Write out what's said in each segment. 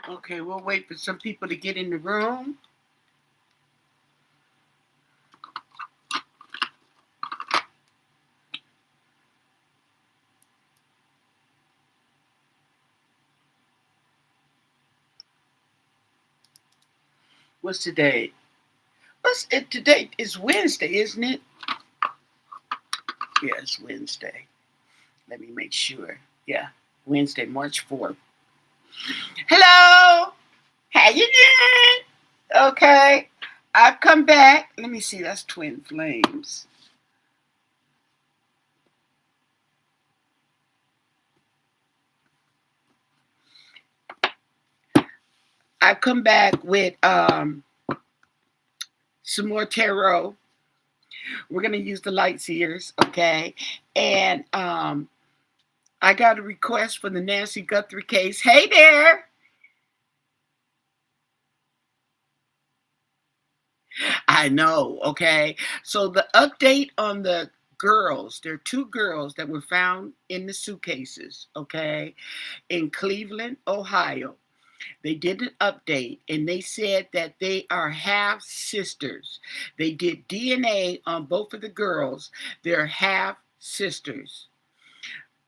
Okay, we'll wait for some people to get in the room. What's today? What's it today? It's Wednesday, isn't it? Yeah, it's Wednesday. Let me make sure. Yeah, Wednesday, March 4th. Hello! How you doing? Okay. I've come back. Let me see, that's Twin Flames. I've come back with some more tarot. We're gonna use the light seers, okay? And I got a request for the Nancy Guthrie case. Hey there! I know, okay? So the update on the girls, there are two girls that were found in the suitcases, okay, in Cleveland, Ohio. They did an update and they said that they are half sisters. They did DNA on both of the girls. They're half sisters,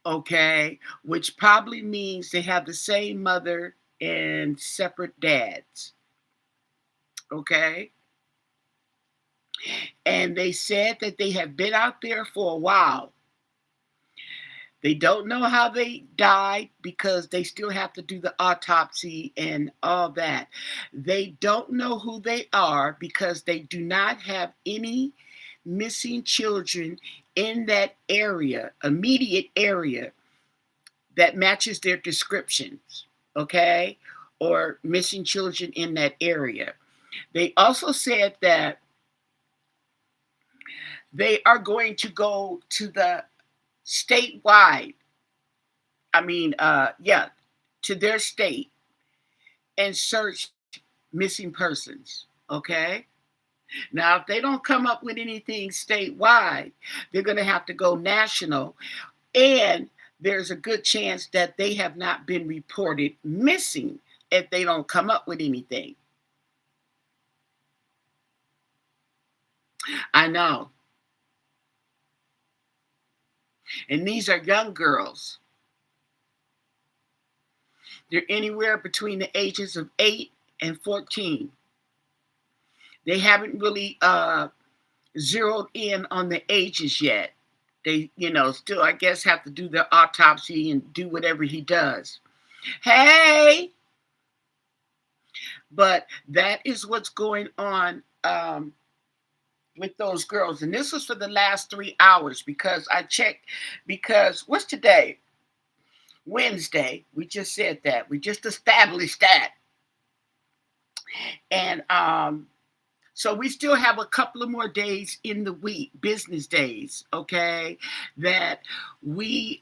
okay, which probably means they have the same mother and separate dads, okay? And they said that they have been out there for a while. They don't know how they died because they still have to do the autopsy and all that. They don't know who they are because they do not have any missing children in that area, immediate area, that matches their descriptions, okay? Or missing children in that area. They also said that they are going to go to the statewide, yeah, to their state and search missing persons, okay? Now, if they don't come up with anything statewide, they're going to have to go national, and there's a good chance that they have not been reported missing if they don't come up with anything. I know. And these are young girls. They're anywhere between the ages of 8 and 14. They haven't really zeroed in on the ages yet. They, still, I guess, have to do their autopsy and do whatever he does. Hey! But that is what's going on with those girls. And this was for the last 3 hours because I checked, because what's today? Wednesday. We just said that. We just established that. And so we still have a couple of more days in the week, business days, okay, that we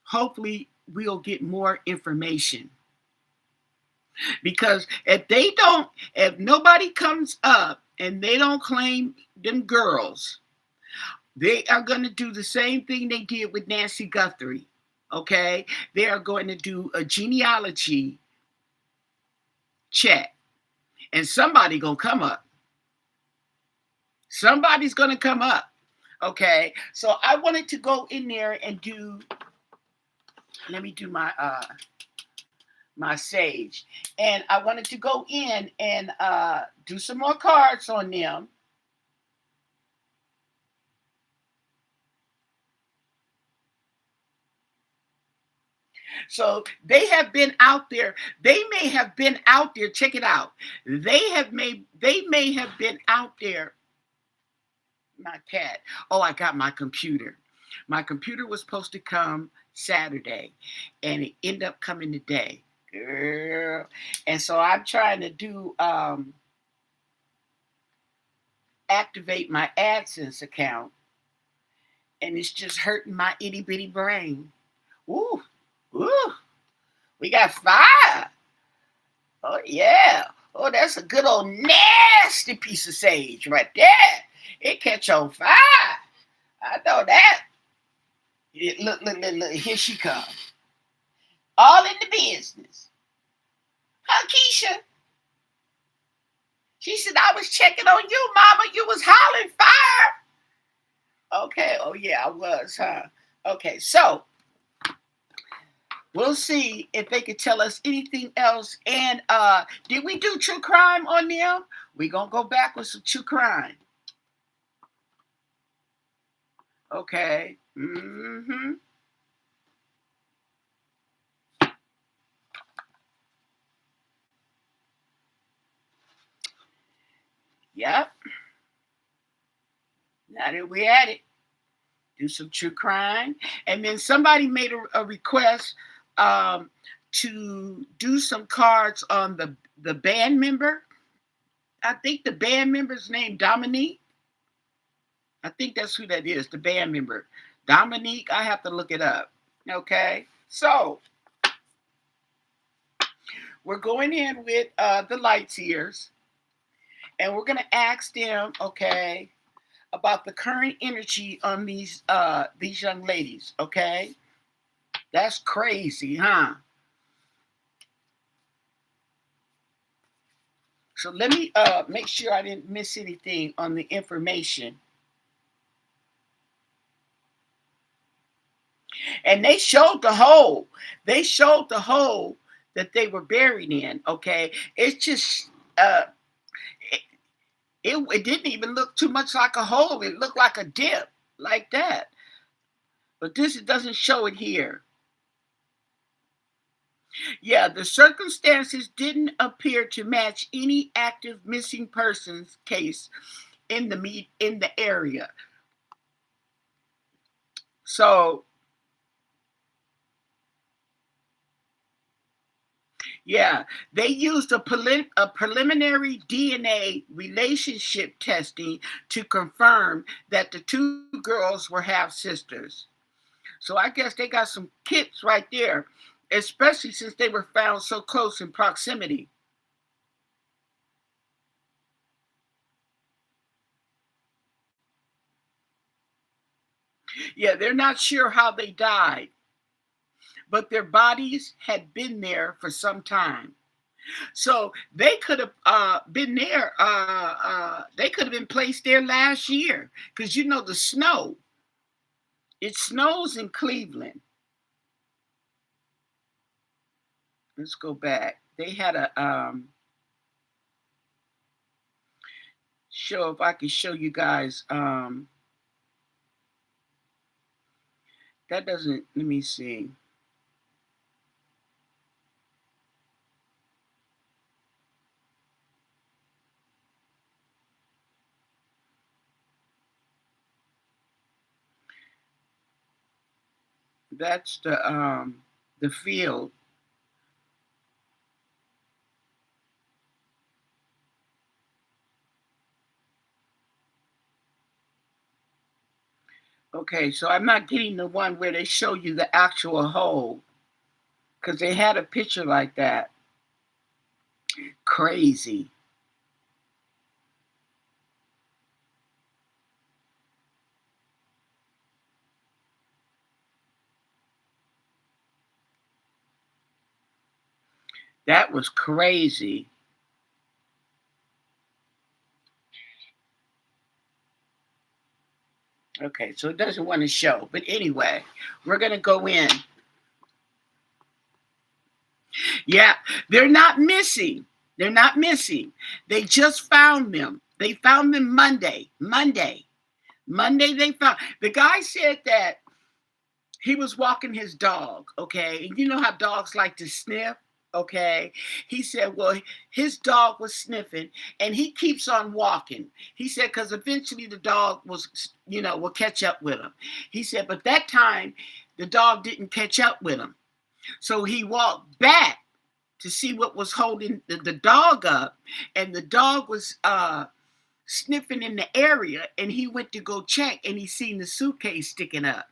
hopefully we'll get more information. Because if nobody comes up and they don't claim them girls, they are going to do the same thing they did with Nancy Guthrie, okay? They are going to do a genealogy check. And somebody gonna come up. Somebody's gonna come up. Okay. So I wanted to go in there and do. Let me do my sage, and I wanted to go in and do some more cards on them. So they have been out there. They may have been out there. Check it out. They may have been out there. My cat. Oh, I got my computer. My computer was supposed to come Saturday, and it ended up coming today. Girl. And so I'm trying to do activate my AdSense account, and it's just hurting my itty bitty brain. Ooh, ooh, we got fire. Oh yeah. Oh, that's a good old nasty piece of sage right there. It catch on fire. I know that. Look, here she comes. All in the business. Huh, Keisha? She said, I was checking on you, mama. You was hollering fire. Okay. Oh, yeah, I was, huh? Okay. So we'll see if they could tell us anything else. And did we do true crime on them? We're going to go back with some true crime. Okay. Mm-hmm. Yep. Now that we're at it, do some true crime. And then somebody made a request um, to do some cards on the band member. I think the band member's name Dominic. I think that's who that is, the band member. Dominique, I have to look it up. Okay. So we're going in with the lights ears, and we're gonna ask them, okay, about the current energy on these young ladies, okay? That's crazy, huh? So let me make sure I didn't miss anything on the information. And they showed the hole. They showed the hole that they were buried in. Okay, it's just it, it didn't even look too much like a hole. It looked like a dip, like that. But this it doesn't show it here. Yeah, the circumstances didn't appear to match any active missing persons case in the area. So yeah, they used a preliminary DNA relationship testing to confirm that the two girls were half sisters. So I guess they got some kits right there, especially since they were found so close in proximity. Yeah, they're not sure how they died, but their bodies had been there for some time. So they could have been there. They could have been placed there last year because you know the snow. It snows in Cleveland. Let's go back. They had a show. If I can show you guys, that doesn't. Let me see. That's the field. Okay, so I'm not getting the one where they show you the actual hole because they had a picture like that. Crazy. That was crazy. Okay, so it doesn't want to show. But anyway, we're going to go in. Yeah, they're not missing. They're not missing. They just found them. They found them Monday. Monday, they found. The guy said that he was walking his dog, okay? And you know how dogs like to sniff? Okay. He said, well, his dog was sniffing and he keeps on walking. He said, because eventually the dog will catch up with him. He said, but that time the dog didn't catch up with him. So he walked back to see what was holding the dog up. And the dog was sniffing in the area, and he went to go check and he seen the suitcase sticking up.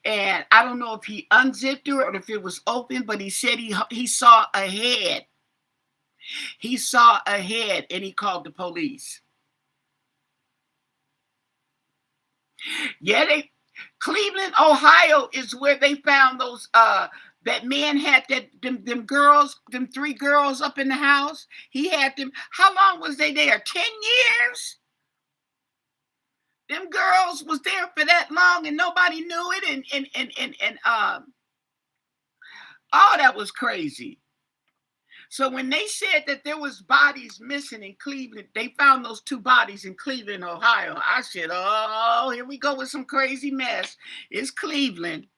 And I don't know if he unzipped it or if it was open, but he said he saw a head. He saw a head and he called the police. Yeah, Cleveland, Ohio is where they found those That man had them girls, them 3 girls up in the house. He had them. How long was they there? 10 years. Them girls was there for that long, and nobody knew it. And oh, that was crazy. So when they said that there was bodies missing in Cleveland, they found those 2 bodies in Cleveland, Ohio. I said, "Oh, here we go with some crazy mess. It's Cleveland."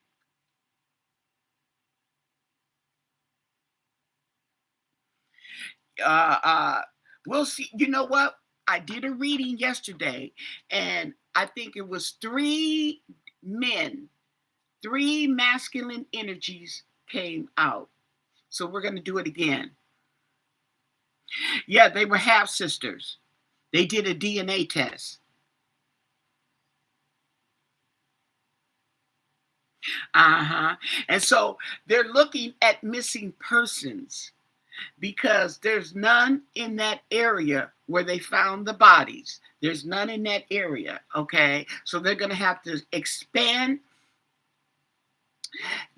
We'll see. You know what? I did a reading yesterday, and I think it was 3 men, 3 masculine energies came out. So we're going to do it again. Yeah, they were half sisters. They did a DNA test. And so they're looking at missing persons because there's none in that area where they found the bodies. There's none in that area. Okay. So they're going to have to expand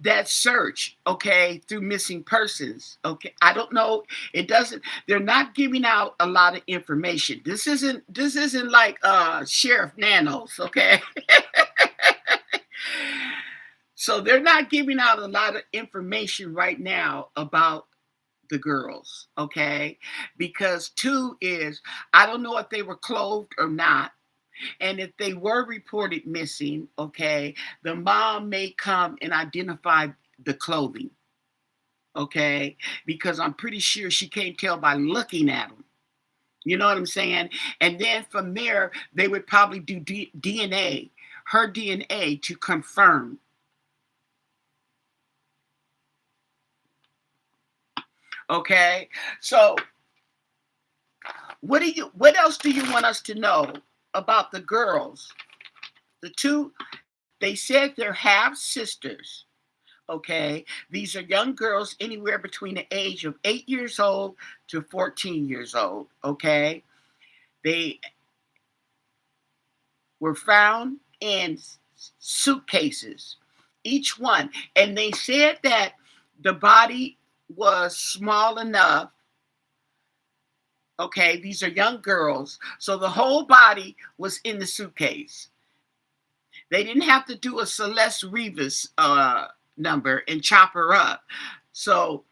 that search, okay, through missing persons. Okay, I don't know. It doesn't. They're not giving out a lot of information. This isn't like Sheriff Nanos. Okay. So they're not giving out a lot of information right now about the girls. Okay, because 2 is, I don't know if they were clothed or not. And if they were reported missing, okay, the mom may come and identify the clothing, okay, because I'm pretty sure she can't tell by looking at them. You know what I'm saying? And then from there, they would probably do DNA, her DNA, to confirm. Okay, so what else do you want us to know about the girls? The 2, they said they're half sisters. Okay, these are young girls anywhere between the age of 8 years old to 14 years old. Okay, they were found in suitcases, each one, and they said that the body was small enough. Okay, these are young girls, so the whole body was in the suitcase. They didn't have to do a Celeste Rivas number and chop her up. So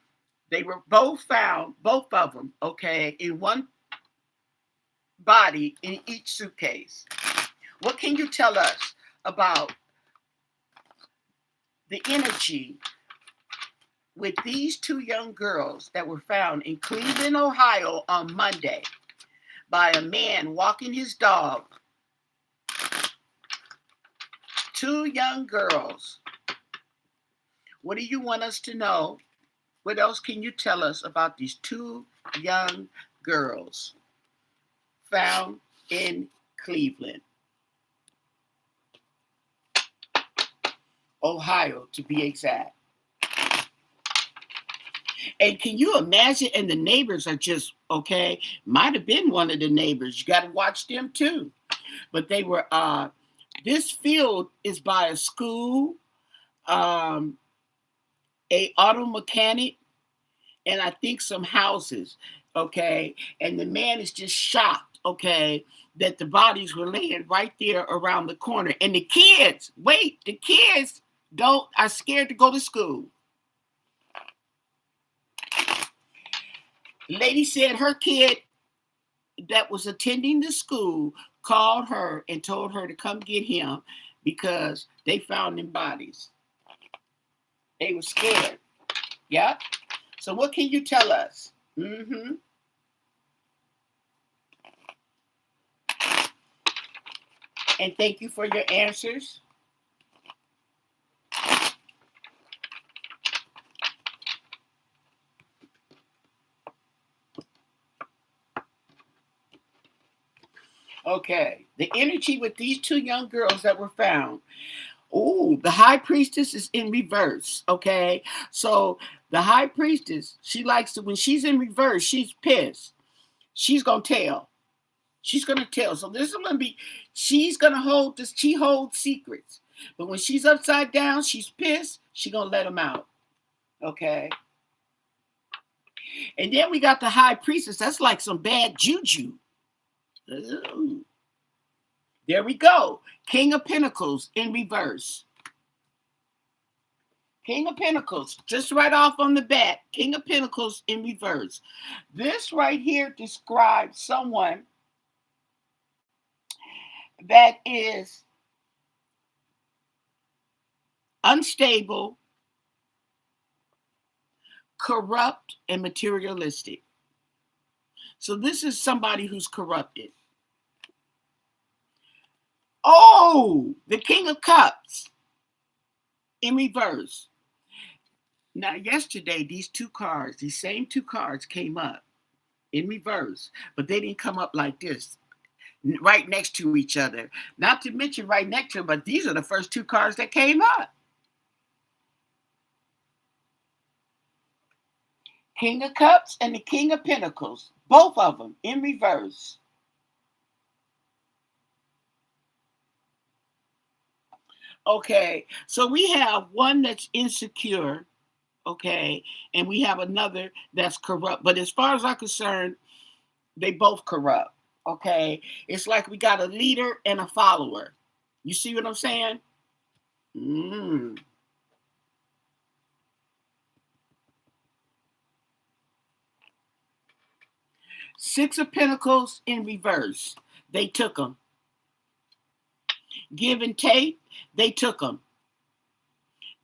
they were both found, both of them, okay, in one body in each suitcase. What can you tell us about the energy with these 2 young girls that were found in Cleveland, Ohio on Monday by a man walking his dog? 2 young girls. What do you want us to know? What else can you tell us about these 2 young girls found in Cleveland, Ohio, to be exact? And can you imagine? And the neighbors are just, okay, might have been one of the neighbors. You got to watch them too. But they were, this field is by a school, a auto mechanic, and I think some houses. Okay. And the man is just shocked, okay, that the bodies were laying right there around the corner. And the kids, wait, the kids are scared to go to school. Lady said her kid that was attending the school called her and told her to come get him because they found them bodies. They were scared. Yeah. So what can you tell us? And thank you for your answers. Okay. The energy with these 2 young girls that were found. Oh, the high priestess is in reverse. Okay. So the high priestess, she likes to, when she's in reverse, she's pissed. She's going to tell. She's going to tell. So this is going to be, she's going to hold this. She holds secrets. But when she's upside down, she's pissed. She's going to let them out. Okay. And then we got the high priestess. That's like some bad juju. Ooh. There we go. King of Pentacles in reverse. King of Pentacles, just right off on the bat. King of Pentacles in reverse. This right here describes someone that is unstable, corrupt, and materialistic. So this is somebody who's corrupted. Oh, the King of Cups in reverse. Now, yesterday, these same two cards came up in reverse, but they didn't come up like this, right next to each other. Not to mention right next to them, but these are the first two cards that came up. King of Cups and the King of Pentacles, both of them in reverse. Okay, so we have one that's insecure, okay, and we have another that's corrupt. But as far as I'm concerned, they both corrupt, okay? It's like we got a leader and a follower. You see what I'm saying? Six of Pentacles in reverse. They took them. Give and take, they took them.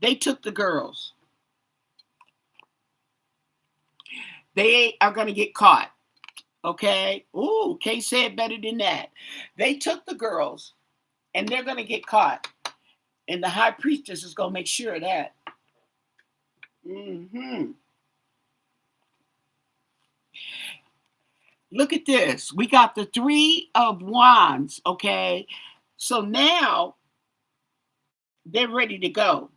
They took the girls. They are going to get caught. Okay? Ooh, can't say it better than that. They took the girls, and they're going to get caught. And the high priestess is going to make sure of that. Look at this. We got the Three of Wands, okay? So now they're ready to go.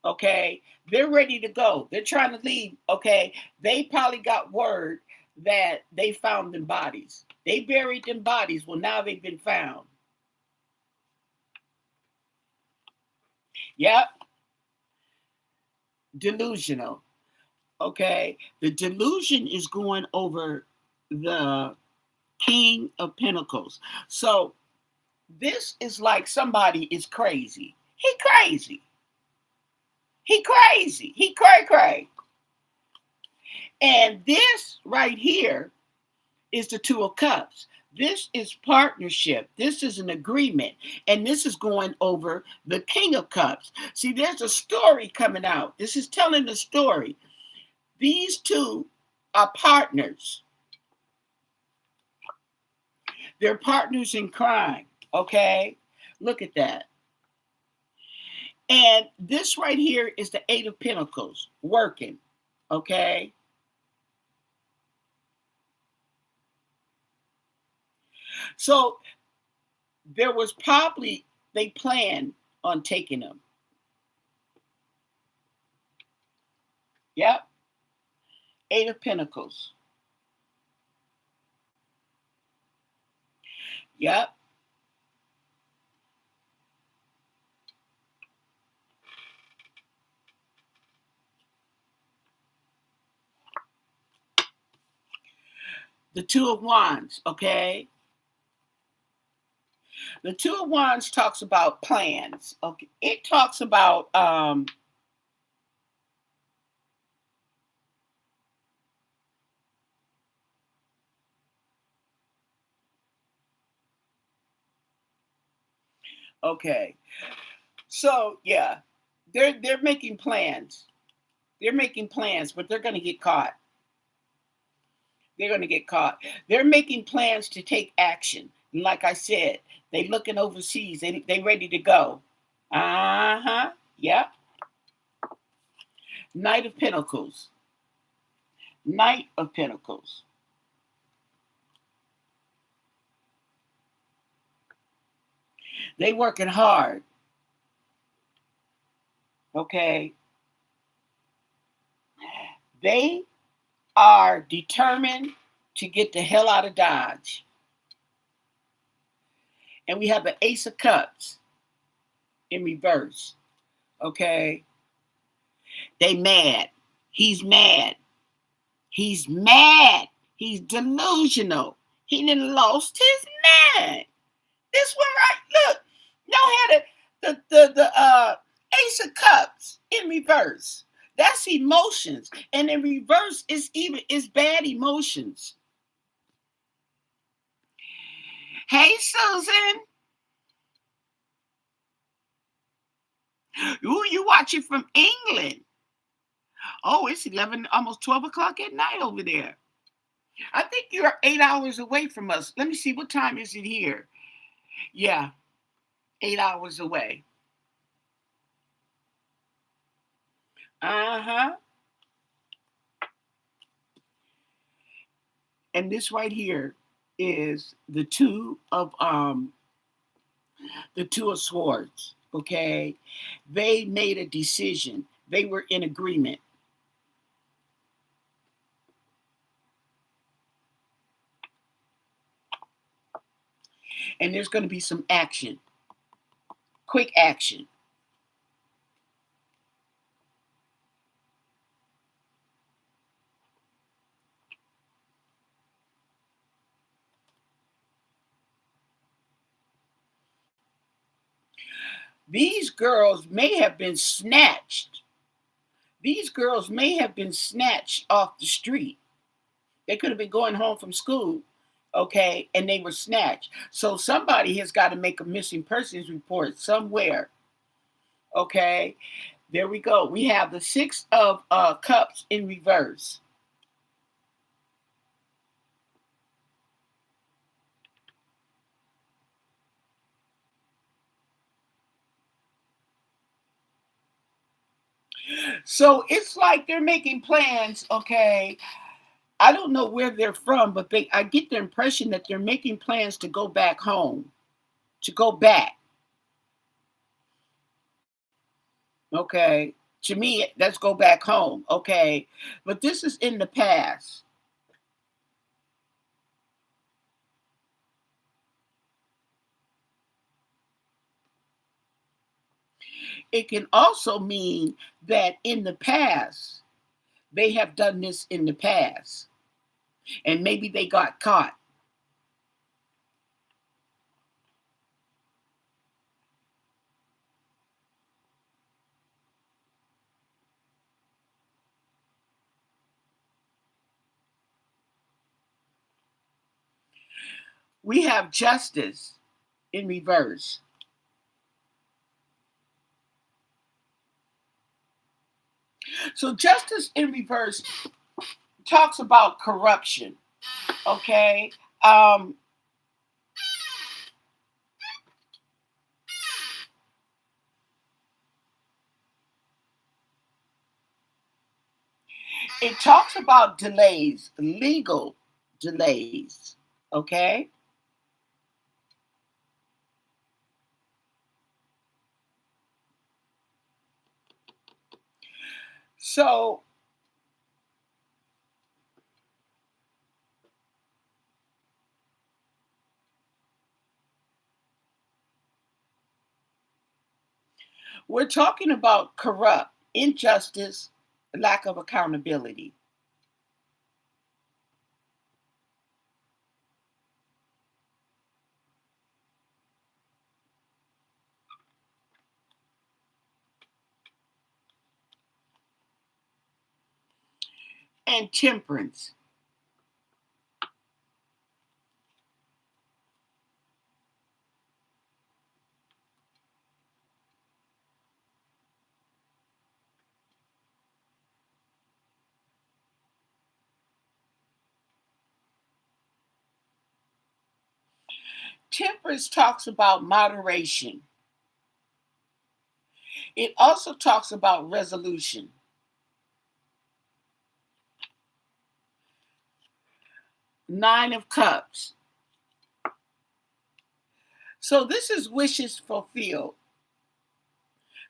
Okay? They're ready to go. They're trying to leave, okay? They probably got word that they found them bodies. They buried them bodies. Well, now they've been found. Yep. Delusional. Okay? The delusion is going over the King of Pentacles. So this is like somebody is crazy. He crazy. He crazy. He cray. And this right here is the Two of Cups. This is partnership. This is an agreement. And this is going over the King of Cups. See, there's a story coming out. This is telling the story. These two are partners. They're partners in crime. Okay? Look at that. And this right here is the Eight of Pentacles working. Okay? So there was probably, they planned on taking them. Yep. Eight of Pentacles. Yep. The Two of Wands, okay? The Two of Wands talks about plans. Okay. It talks about okay. So yeah, they're making plans. They're making plans, but they're gonna get caught. They're gonna get caught. They're making plans to take action. And like I said, they looking overseas. They ready to go. Uh-huh. Yep. Knight of Pentacles. Knight of Pentacles. They working hard. Okay. They are determined to get the hell out of Dodge. And we have the Ace of Cups in reverse. Okay. They mad. He's mad. He's mad. He's delusional. He done lost his mind. This one right, look, y'all had the Ace of Cups in reverse. That's emotions, and in reverse is bad emotions. Hey, Susan, ooh, you watching from England? Oh, it's 11, almost 12 o'clock at night over there. I think you're 8 hours away from us. Let me see, what time is it here? Yeah, 8 hours away. Uh-huh. And this right here is the two of swords. Okay, they made a decision. They were in agreement. And there's going to be some action, quick action. These girls may have been snatched. These girls may have been snatched off the street. They could have been going home from school, okay, and they were snatched. So somebody has got to make a missing persons report somewhere, okay. There we go. We have the Six of Cups in reverse. So it's like they're making plans, okay. I don't know where they're from, but I get the impression that they're making plans to go back home, to go back. Okay. To me, let's go back home. Okay. But this is in the past. It can also mean that in the past, they have done this in the past, and maybe they got caught. We have justice in reverse. So, justice in reverse talks about corruption. Okay. Um, it talks about delays, legal delays. Okay. So, we're talking about corrupt, injustice, lack of accountability. And temperance. Temperance talks about moderation. It also talks about resolution. Nine of Cups. So this is wishes fulfilled.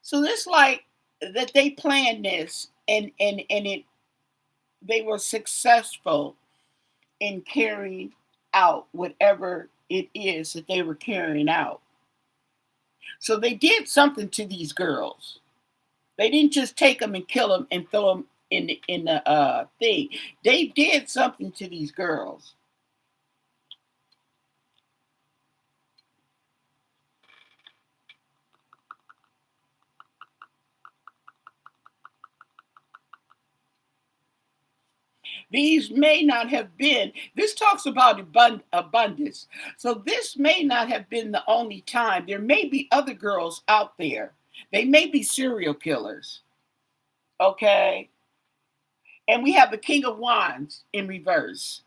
So this like that they planned this and it they were successful in carrying out whatever it is that they were carrying out. So they did something to these girls. They didn't just take them and kill them and throw them in the thing. They did something to these girls. These may not have been, this talks about abundance. So this may not have been the only time. There may be other girls out there. They may be serial killers. Okay. And we have the King of Wands in reverse.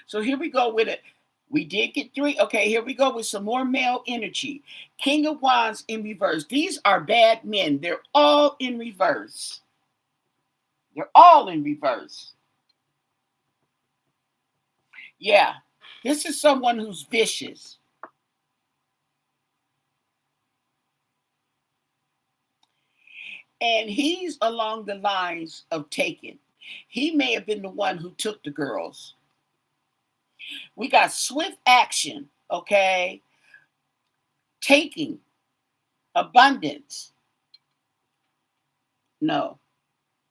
So here we go with it. We did get 3. Okay, here we go with some more male energy. King of Wands in reverse. These are bad men. They're all in reverse. They're all in reverse. Yeah, this is someone who's vicious. And he's along the lines of taking. He may have been the one who took the girls. We got swift action, okay? Taking, abundance. No.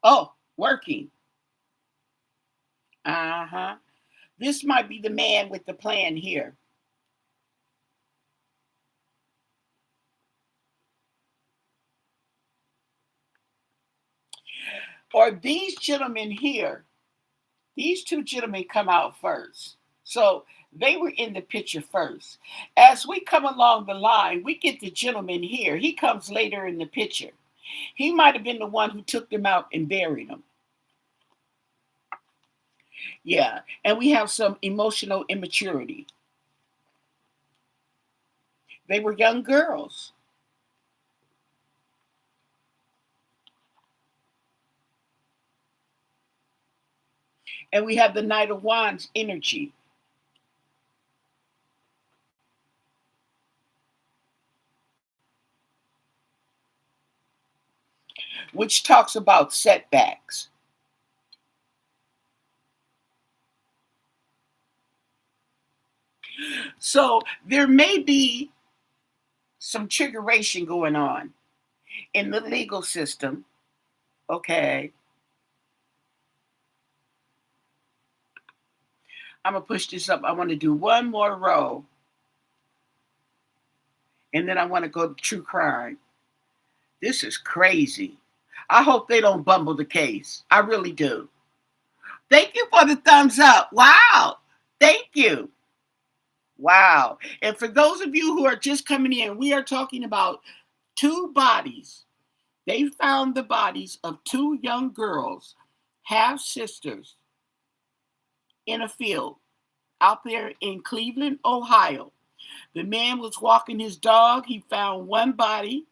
Oh, working. Uh-huh. This might be the man with the plan here. Or these gentlemen here, these 2 gentlemen come out first. So they were in the picture first. As we come along the line, we get the gentleman here. He comes later in the picture. He might have been the one who took them out and buried them. Yeah. And we have some emotional immaturity. They were young girls. And we have the Knight of Wands energy. Which talks about setbacks. So there may be some triggeration going on in the legal system. Okay. I'm going to push this up. I want to do one more row. And then I want to go to true crime. This is crazy. I hope they don't bumble the case. I really do. Thank you for the thumbs up. Wow. Thank you. Wow. And for those of you who are just coming in, we are talking about 2 bodies. They found the bodies of 2 young girls, half sisters, in a field out there in Cleveland, Ohio. The man was walking his dog. He found one body.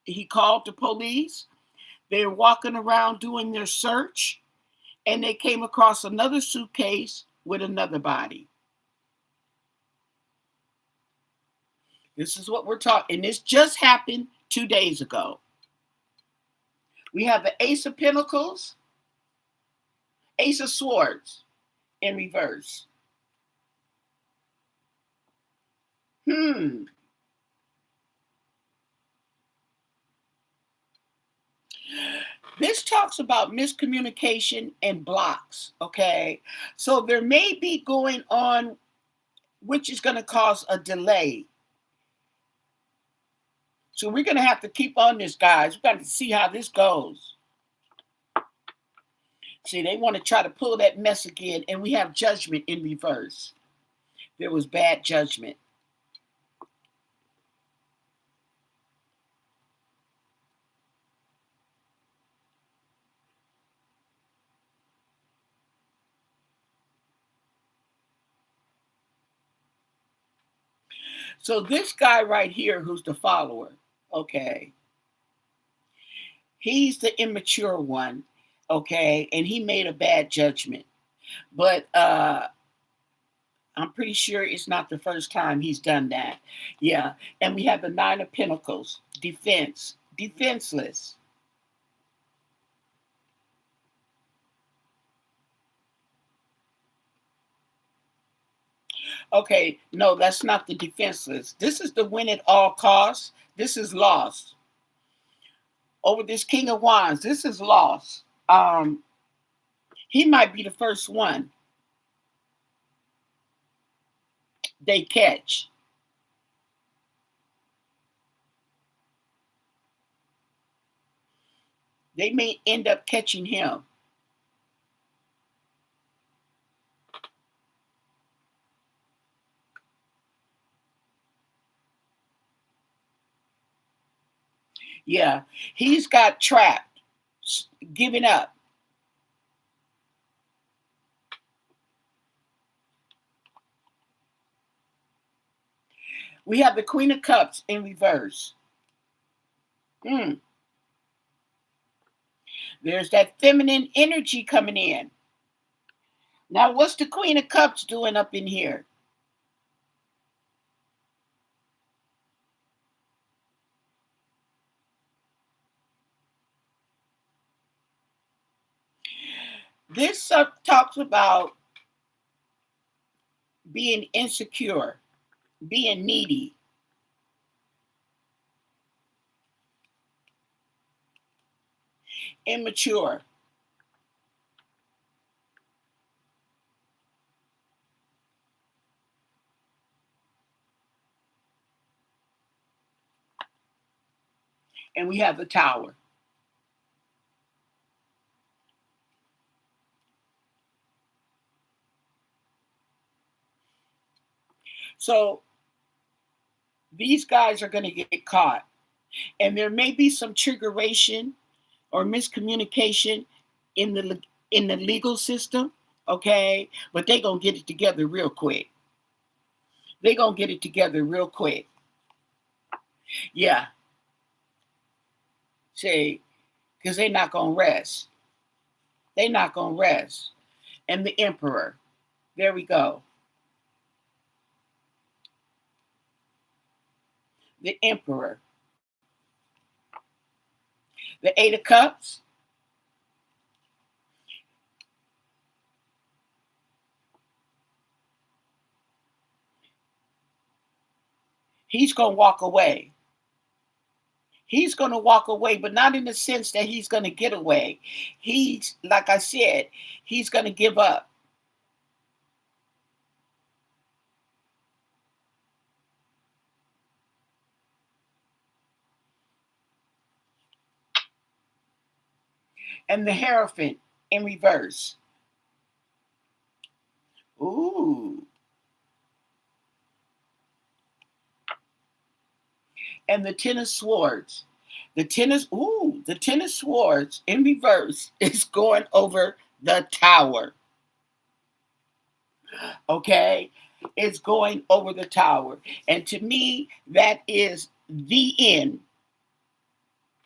He called the police. They were walking around doing their search, and they came across another suitcase with another body. This is what we're talking. And this just happened 2 days ago. We have the Ace of Pentacles, Ace of Swords in reverse. This talks about miscommunication and blocks, okay? So there may be going on, which is going to cause a delay. So we're going to have to keep on this, guys. We've got to see how this goes. See, they want to try to pull that mess again, and we have judgment in reverse. There was bad judgment. So this guy right here, who's the follower, okay, he's the immature one, okay, and he made a bad judgment. But I'm pretty sure it's not the first time he's done that. Yeah. And we have the 9 of Pentacles, defense, defenseless. Okay, no, that's not the defenseless. This is the win at all costs. This is loss. Over this King of Wands, this is loss. He might be the first one they catch. They may end up catching him. Yeah, he's got trapped, giving up. We have the Queen of Cups in reverse. There's that feminine energy coming in. Now, what's the Queen of Cups doing up in here? This talks about being insecure, being needy. Immature. And we have the Tower. So these guys are going to get caught. And there may be some triggeration or miscommunication in the legal system, okay? But they're going to get it together real quick. They're going to get it together real quick. Yeah. See, because they're not going to rest. They're not going to rest. And the Emperor. There we go. The Emperor. The Eight of Cups. He's going to walk away. He's going to walk away, but not in the sense that he's going to get away. He's, like I said, he's going to give up. And the Hierophant in reverse. Ooh. And the Ten of Swords. The Ten of Swords in reverse is going over the Tower. Okay? It's going over the Tower. And to me, that is the end.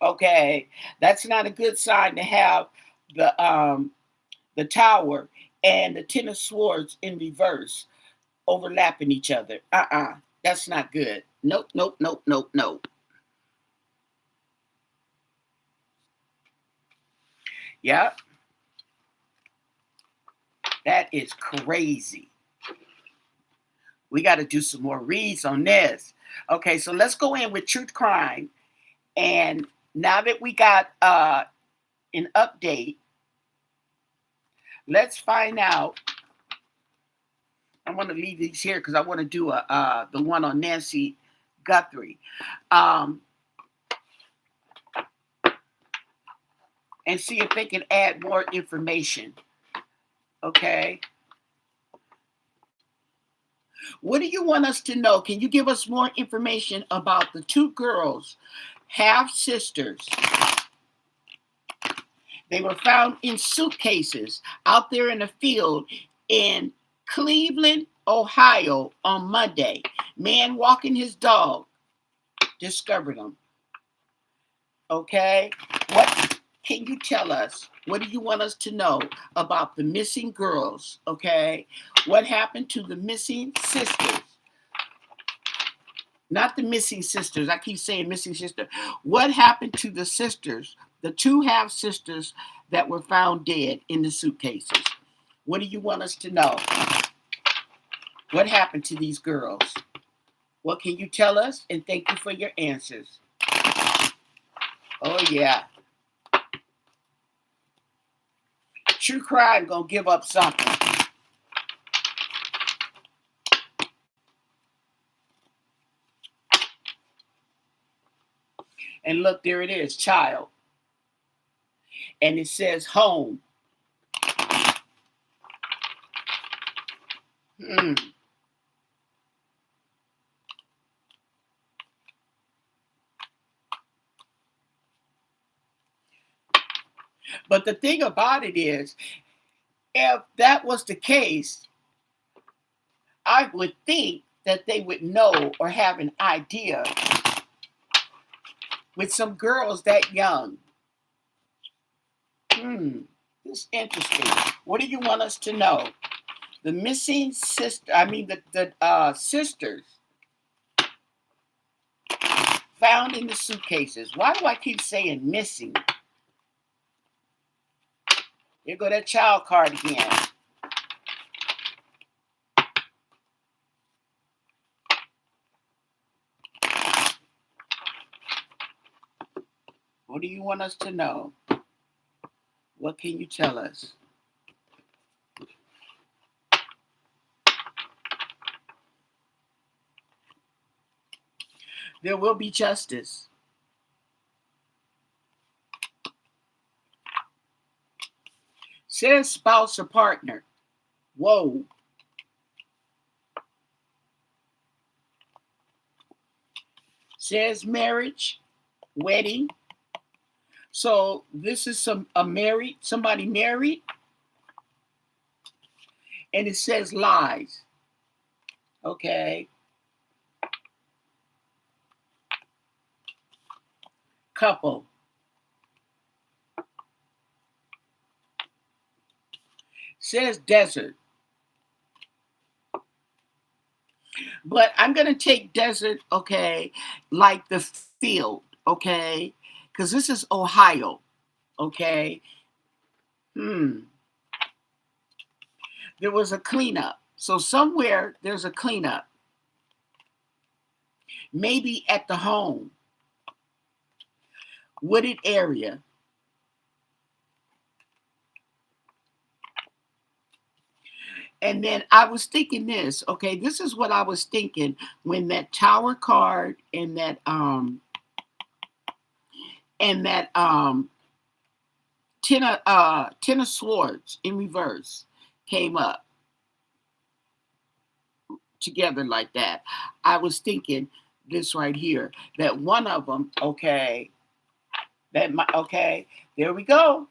Okay? That's not a good sign to have the Tower and the Ten of Swords in reverse overlapping each other. That's not good. Nope, nope, nope, nope, nope. Yep. That is crazy. We got to do some more reads on this. Okay, so let's go in with truth crime. And now that we got an update, let's find out. I want to leave these here because I want to do the one on Nancy Guthrie. And see if they can add more information. Okay. What do you want us to know? Can you give us more information about the two girls, half sisters? They were found in suitcases out there in the field in Cleveland, Ohio on Monday. Man walking his dog discovered them. Okay. What can you tell us? What do you want us to know about the missing girls? Okay. What happened to the missing sisters? Not the missing sisters. I keep saying missing sister. What happened to the sisters, the two half sisters that were found dead in the suitcases? What do you want us to know? What happened to these girls? What can you tell us? And thank you for your answers. Oh, yeah. True crime gonna give up something. And look, there it is, child. And it says home. Hmm. But the thing about it is, if that was the case, I would think that they would know or have an idea with some girls that young. This is interesting. What do you want us to know? The missing sister, the sisters found in the suitcases. Why do I keep saying missing? Here go that child card again. What do you want us to know? What can you tell us? There will be justice. Says spouse or partner. Whoa. Says marriage, wedding. So this is somebody married, and it says lies. Okay. Couple. Says desert. But I'm going to take desert, okay, like the field, okay? Because this is Ohio, okay? There was a cleanup. So somewhere there's a cleanup. Maybe at the home. Wooded area. And then I was thinking this, okay, this is what I was thinking when that tower card and that ten of swords in reverse came up together like that. I was thinking this right here, that one of them, okay, there we go.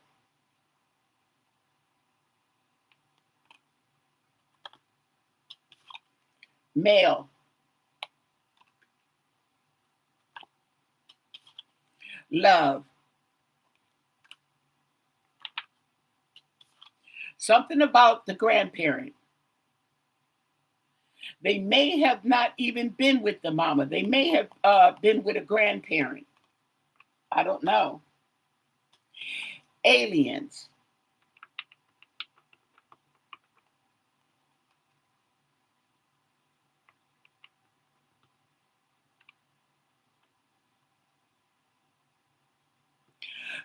Male. Love. Something about the grandparent. They may have not even been with the mama. They may have been with a grandparent. I don't know. Aliens.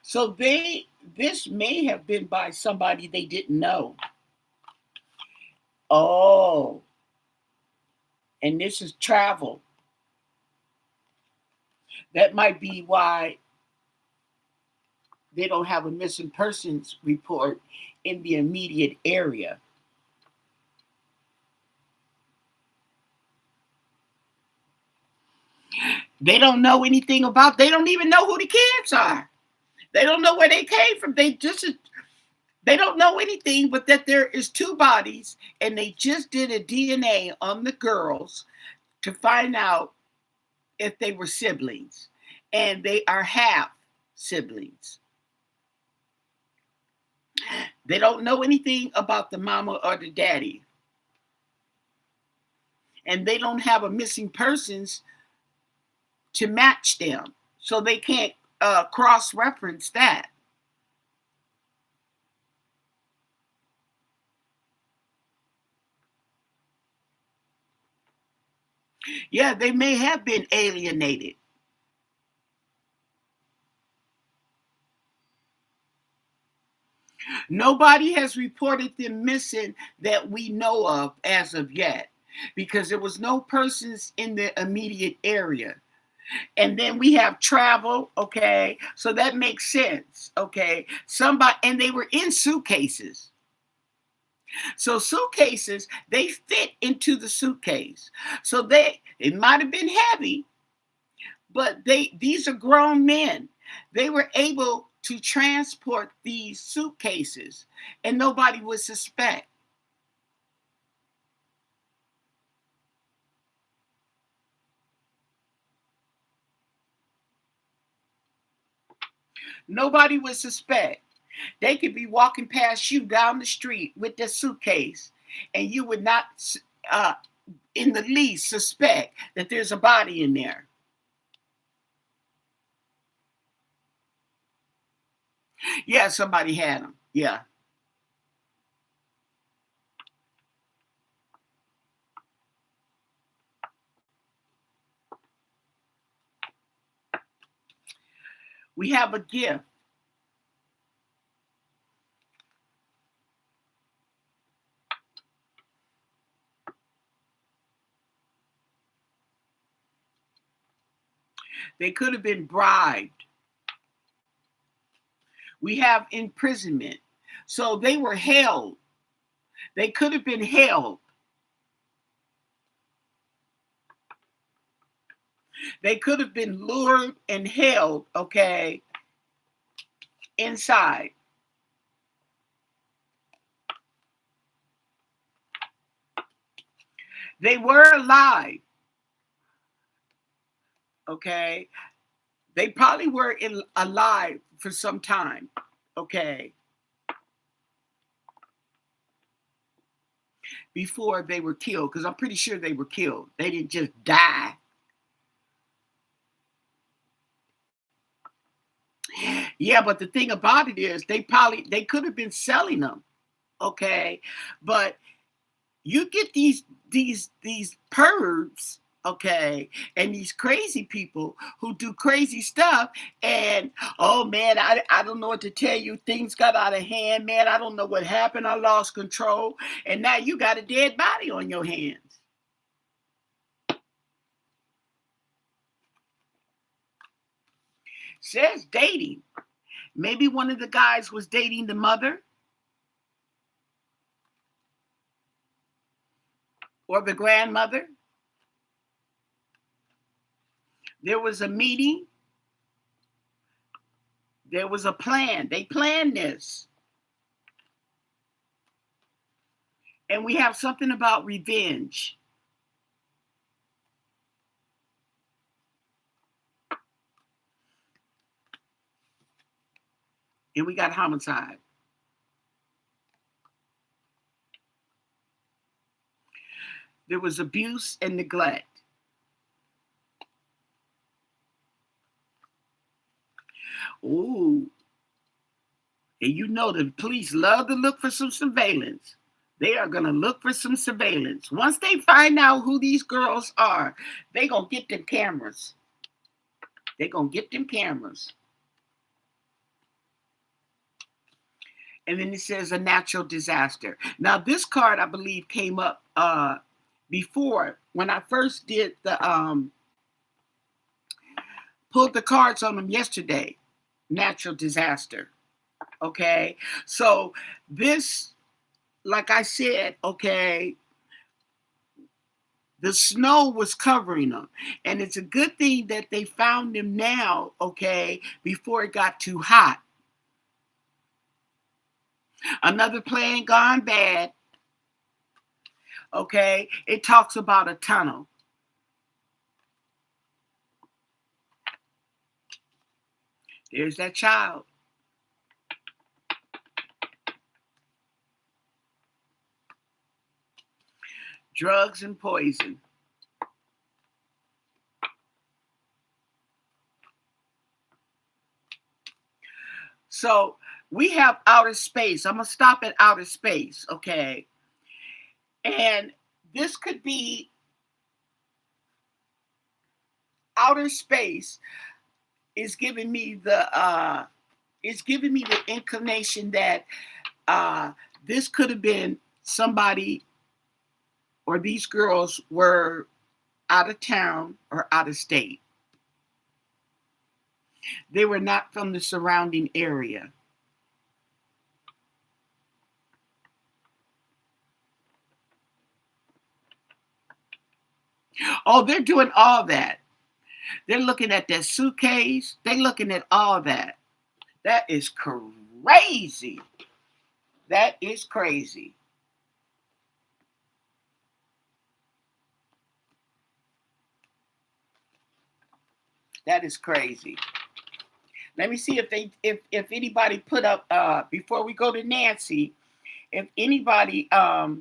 So this may have been by somebody they didn't know. Oh, and this is travel. That might be why they don't have a missing persons report in the immediate area. They don't know anything about, they don't even know who the kids are. They don't know where they came from. They don't know anything but that there is two bodies, and they just did a DNA on the girls to find out if they were siblings. And they are half siblings. They don't know anything about the mama or the daddy. And they don't have a missing persons to match them. So they can't cross-reference that. Yeah, they may have been alienated. Nobody has reported them missing that we know of as of yet, because there was no persons in the immediate area. And then we have travel, okay? So that makes sense, okay? Somebody, and they were in suitcases. So suitcases, they fit into the suitcase. So it might have been heavy, but these are grown men. They were able to transport these suitcases and nobody would suspect. Nobody would suspect. They could be walking past you down the street with their suitcase and you would not uh, in the least suspect that there's a body in there. Yeah, somebody had them. Yeah. We have a gift. They could have been bribed. We have imprisonment. So they were held. They could have been held. They could have been lured and held, okay, inside. They were alive, okay. They probably were alive for some time, okay, before they were killed, because I'm pretty sure they were killed. They didn't just die. Yeah, but the thing about it is they could have been selling them, okay? But you get these pervs, okay, and these crazy people who do crazy stuff, and oh man, I don't know what to tell you. Things got out of hand, man. I don't know what happened. I lost control, and now you got a dead body on your hands. Says dating. Maybe one of the guys was dating the mother or the grandmother. There was a meeting. There was a plan. They planned this. And we have something about revenge. And we got homicide. There was abuse and neglect. Ooh. And you know the police love to look for some surveillance. They are going to look for some surveillance. Once they find out who these girls are, they going to get them cameras. They going to get them cameras. And then it says a natural disaster. Now, this card, I believe, came up before when I first did pulled the cards on them yesterday. Natural disaster. Okay. So this, like I said, okay, the snow was covering them. And it's a good thing that they found them now, okay, before it got too hot. Another plan gone bad. Okay. It talks about a tunnel. There's that child. Drugs and poison. So we have outer space. I'm going to stop at outer space, okay? And this could be outer space is giving me the inclination that uh, this could have been somebody, or these girls were out of town or out of state. They were not from the surrounding area. Oh, they're doing all that. They're looking at that suitcase. They're looking at all that. That is crazy. That is crazy. That is crazy. Let me see if anybody put up before we go to Nancy, if anybody oh,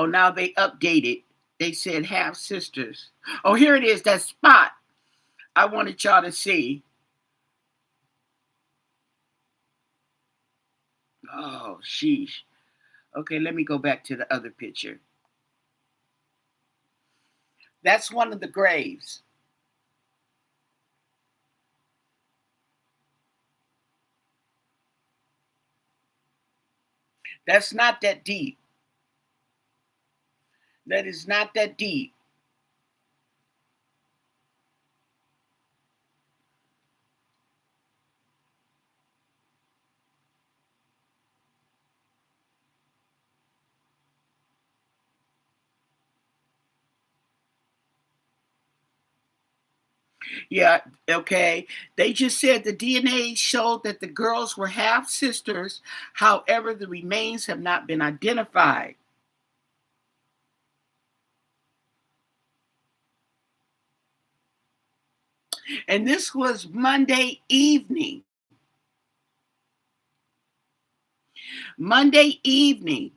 now they updated. They said half sisters. Oh, here it is, that spot I wanted y'all to see. Oh, sheesh. Okay, let me go back to the other picture. That's one of the graves. That's not that deep. That is not that deep. Yeah, okay. They just said the DNA showed that the girls were half sisters. However, the remains have not been identified. And this was Monday evening. Monday evening.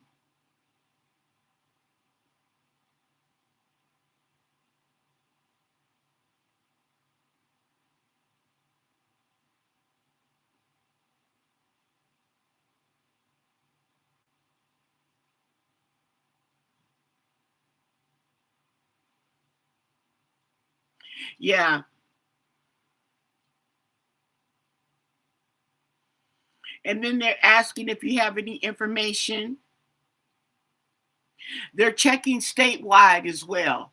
Yeah. And then they're asking if you have any information. They're checking statewide as well.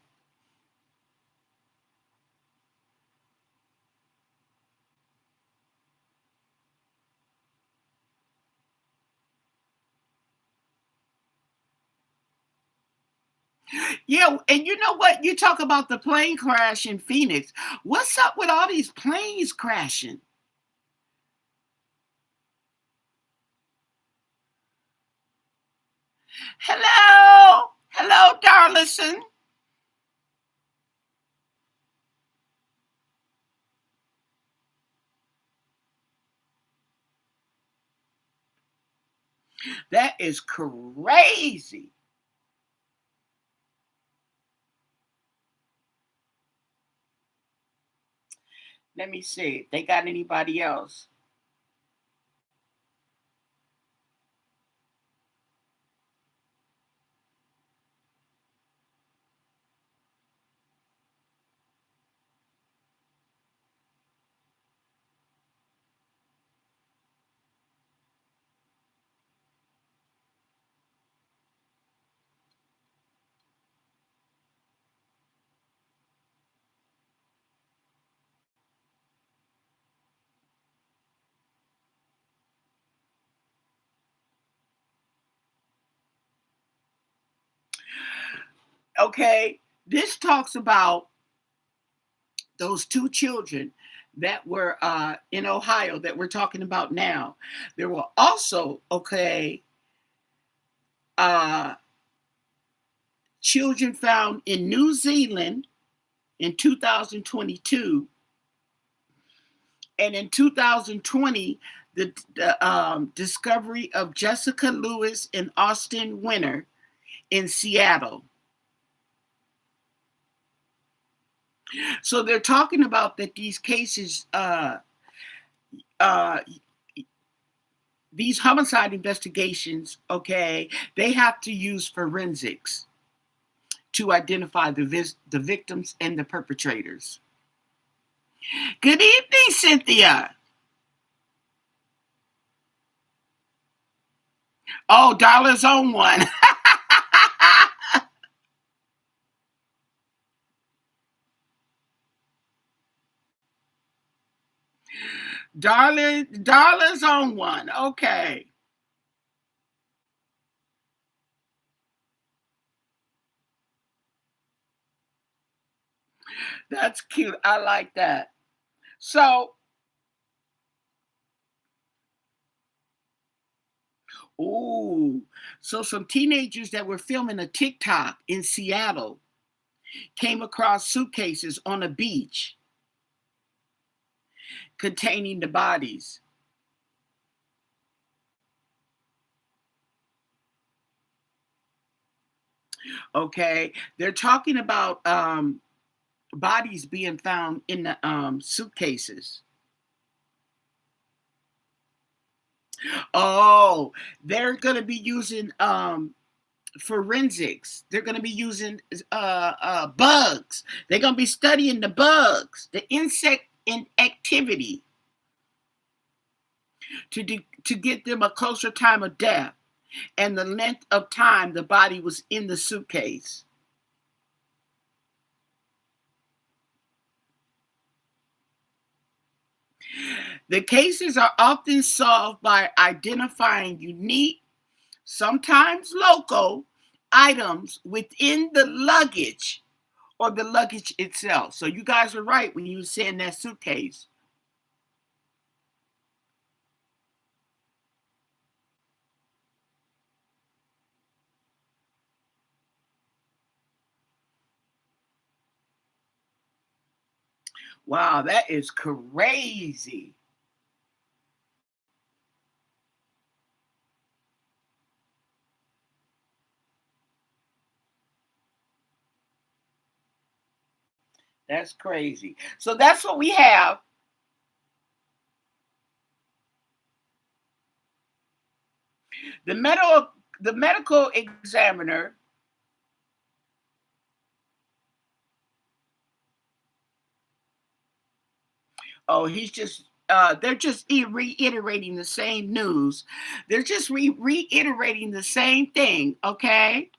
Yeah, and you know what? You talk about the plane crash in Phoenix. What's up with all these planes crashing? Hello. Hello, Darlison. That is crazy. Let me see if they got anybody else. Okay, this talks about those two children that were in Ohio that we're talking about now. There were also, okay, uh, children found in New Zealand in 2022, and in 2020, the discovery of Jessica Lewis and Austin Winter in Seattle. So they're talking about that these cases, uh, these homicide investigations, okay, they have to use forensics to identify the victims and the perpetrators. Good evening, Cynthia. Oh, Dollar's own one. Dollar's own one. Okay. That's cute. I like that. So, ooh, so some teenagers that were filming a TikTok in Seattle came across suitcases on a beach containing the bodies. Okay, they're talking about bodies being found in the suitcases. Oh, they're going to be using forensics. They're going to be using bugs. They're going to be studying the bugs, the insect in activity to get them a closer time of death and the length of time the body was in the suitcase. The cases are often solved by identifying unique, sometimes local, items within the luggage or the luggage itself. So you guys are right when you were saying that suitcase. Wow, that is crazy. That's crazy. So that's what we have. The medical examiner. Oh, he's just they're just reiterating the same news. They're just reiterating the same thing, okay?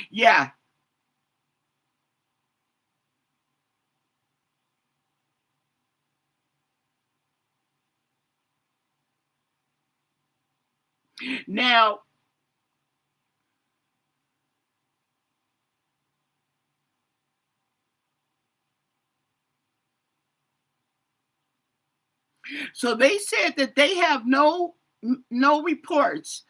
Yeah. Now, so they said that they have no reports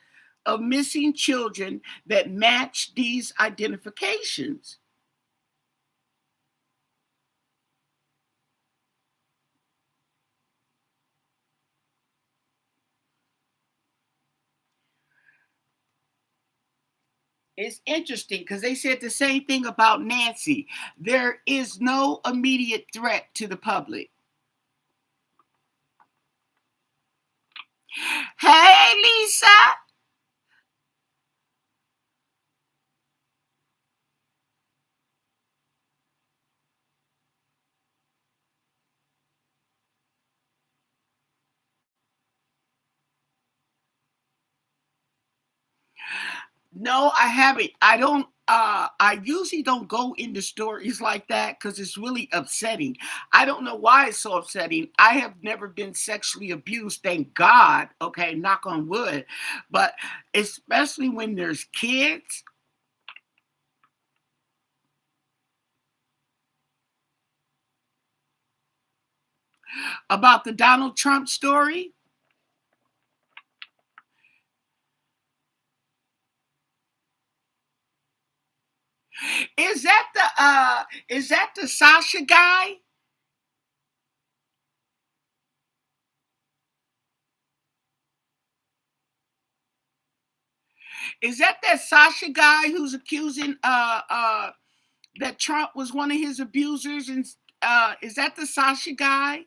of missing children that match these identifications. It's interesting because they said the same thing about Nancy. There is no immediate threat to the public. Hey, Lisa. No, I haven't. I don't. I usually don't go into stories like that because it's really upsetting. I don't know why it's so upsetting. I have never been sexually abused, thank God. Okay, knock on wood. But especially when there's kids. About the Donald Trump story. Is that the Sasha guy? Is that Sasha guy who's accusing That Trump was one of his abusers, and is that the Sasha guy?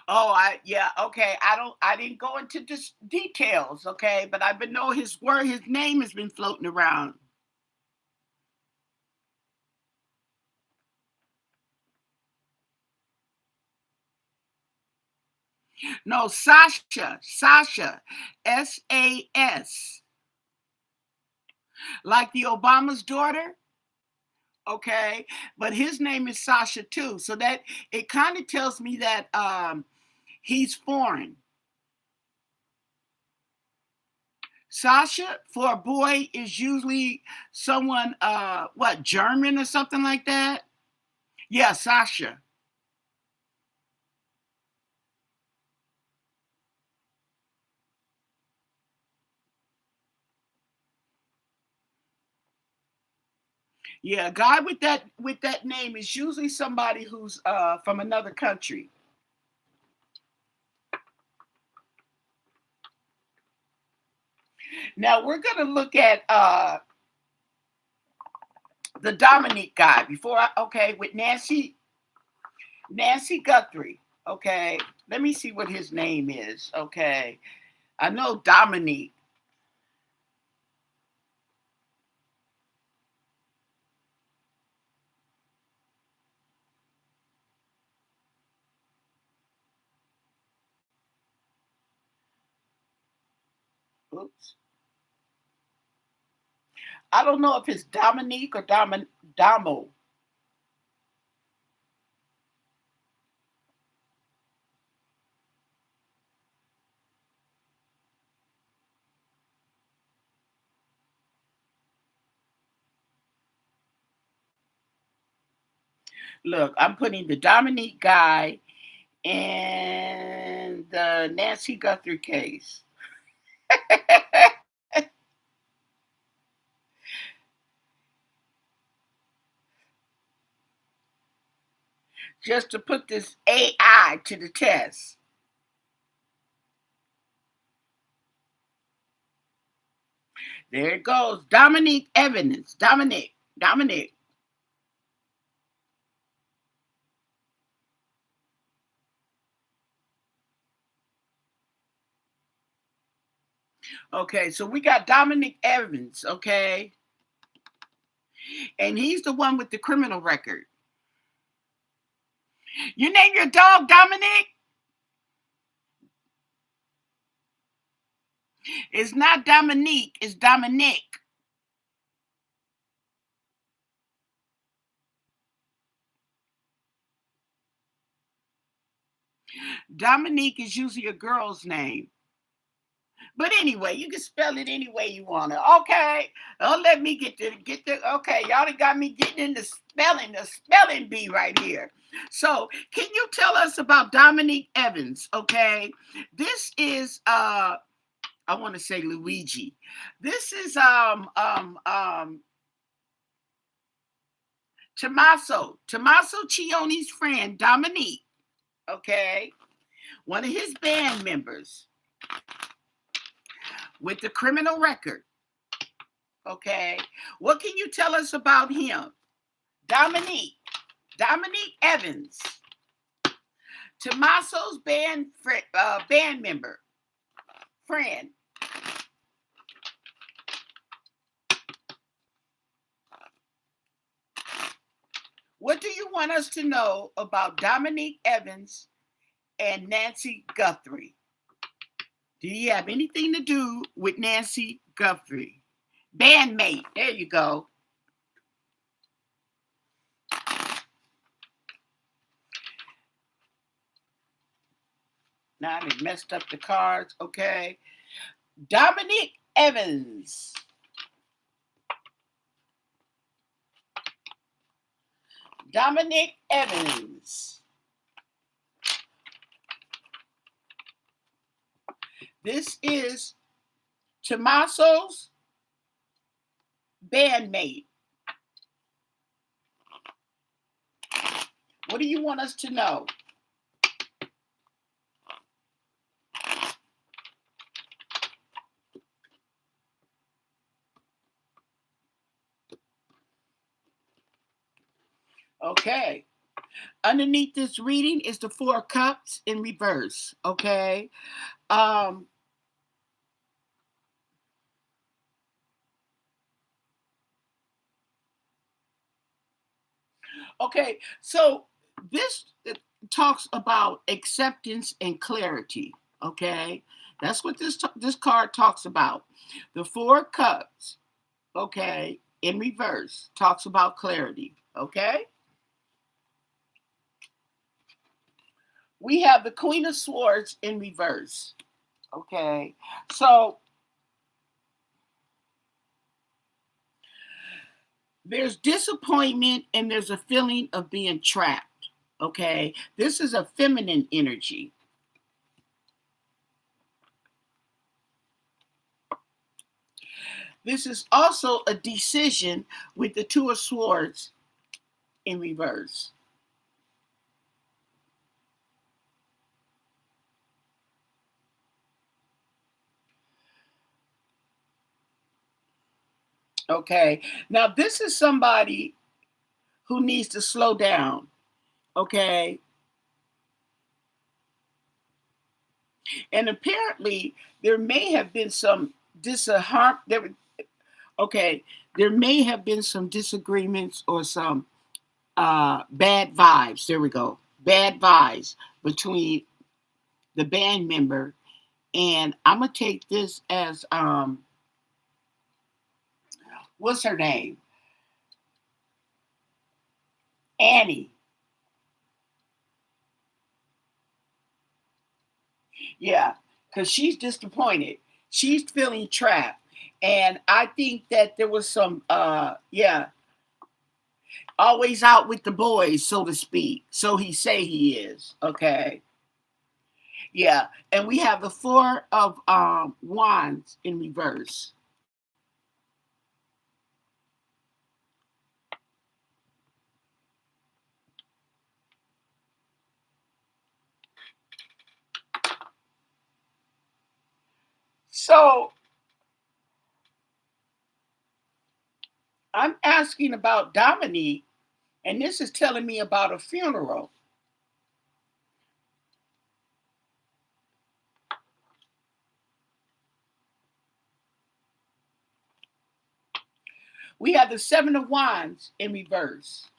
Oh, yeah, okay. I didn't go into this details, okay, but I've been know his name has been floating around. No, Sasha, SAS, like the Obama's daughter, okay, but his name is Sasha too, so that it kind of tells me that he's foreign. Sasha for a boy is usually someone what, German or something like that. Yeah, Sasha. Yeah, a guy with that name is usually somebody who's from another country. Now we're gonna look at the Dominic guy before I, okay, with Nancy Guthrie. Okay, let me see what his name is. Okay, I know Dominic. Oops, I don't know if it's Dominique or Damo. Look, I'm putting the Dominique guy and the Nancy Guthrie case. Just to put this AI to the test. There it goes. Dominic Evans. Dominic. Okay, so we got Dominic Evans, okay? And he's the one with the criminal record. You name your dog Dominic? It's not Dominique, it's Dominic. Dominique is usually a girl's name. But anyway, you can spell it any way you want to. Okay. Don't let me get the okay. Y'all done got me getting into the spelling bee right here. So can you tell us about Dominic Evans? Okay. This is I want to say Luigi. This is Tommaso Chione's friend, Dominique. Okay. One of his band members with the criminal record. Okay. What can you tell us about him? Dominique. Dominique Evans. Tommaso's band member. Friend. What do you want us to know about Dominique Evans and Nancy Guthrie? Did he have anything to do with Nancy Guthrie? Bandmate. There you go. Now I messed up the cards. Okay. Dominic Evans. Dominic Evans. This is Tommaso's bandmate. What do you want us to know? Underneath this reading is the Four of Cups in reverse. Okay. Um, okay. So this talks about acceptance and clarity. Okay. That's what this card talks about. The Four of Cups, okay, in reverse talks about clarity. Okay. We have the Queen of Swords in reverse. Okay. So there's disappointment and there's a feeling of being trapped. Okay. This is a feminine energy. This is also a decision with the Two of Swords in reverse. Okay. Now, this is somebody who needs to slow down. Okay. And apparently, there may have been some okay, there may have been some disagreements or some bad vibes. There we go. Bad vibes between the band member, and I'm gonna take this as what's her name? Annie. Yeah, because she's disappointed. She's feeling trapped. And I think that there was some yeah, always out with the boys, so to speak. So he say he is. Okay. Yeah. And we have the Four of Wands in reverse. So I'm asking about Dominique, and this is telling me about a funeral. We have the Seven of Wands in reverse.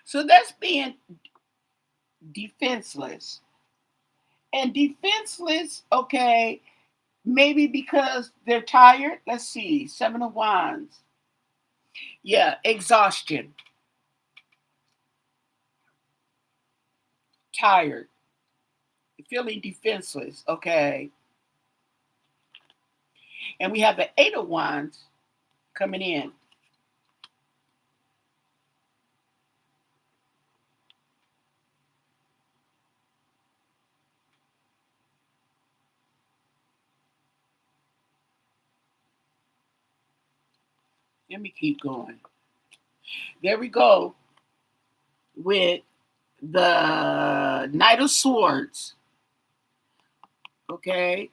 So that's being defenseless. And defenseless, okay, maybe because they're tired. Let's see, Seven of Wands. Yeah, exhaustion, tired, feeling defenseless, okay. And we have the Eight of Wands coming in. Let me keep going. There we go with the Knight of Swords. Okay.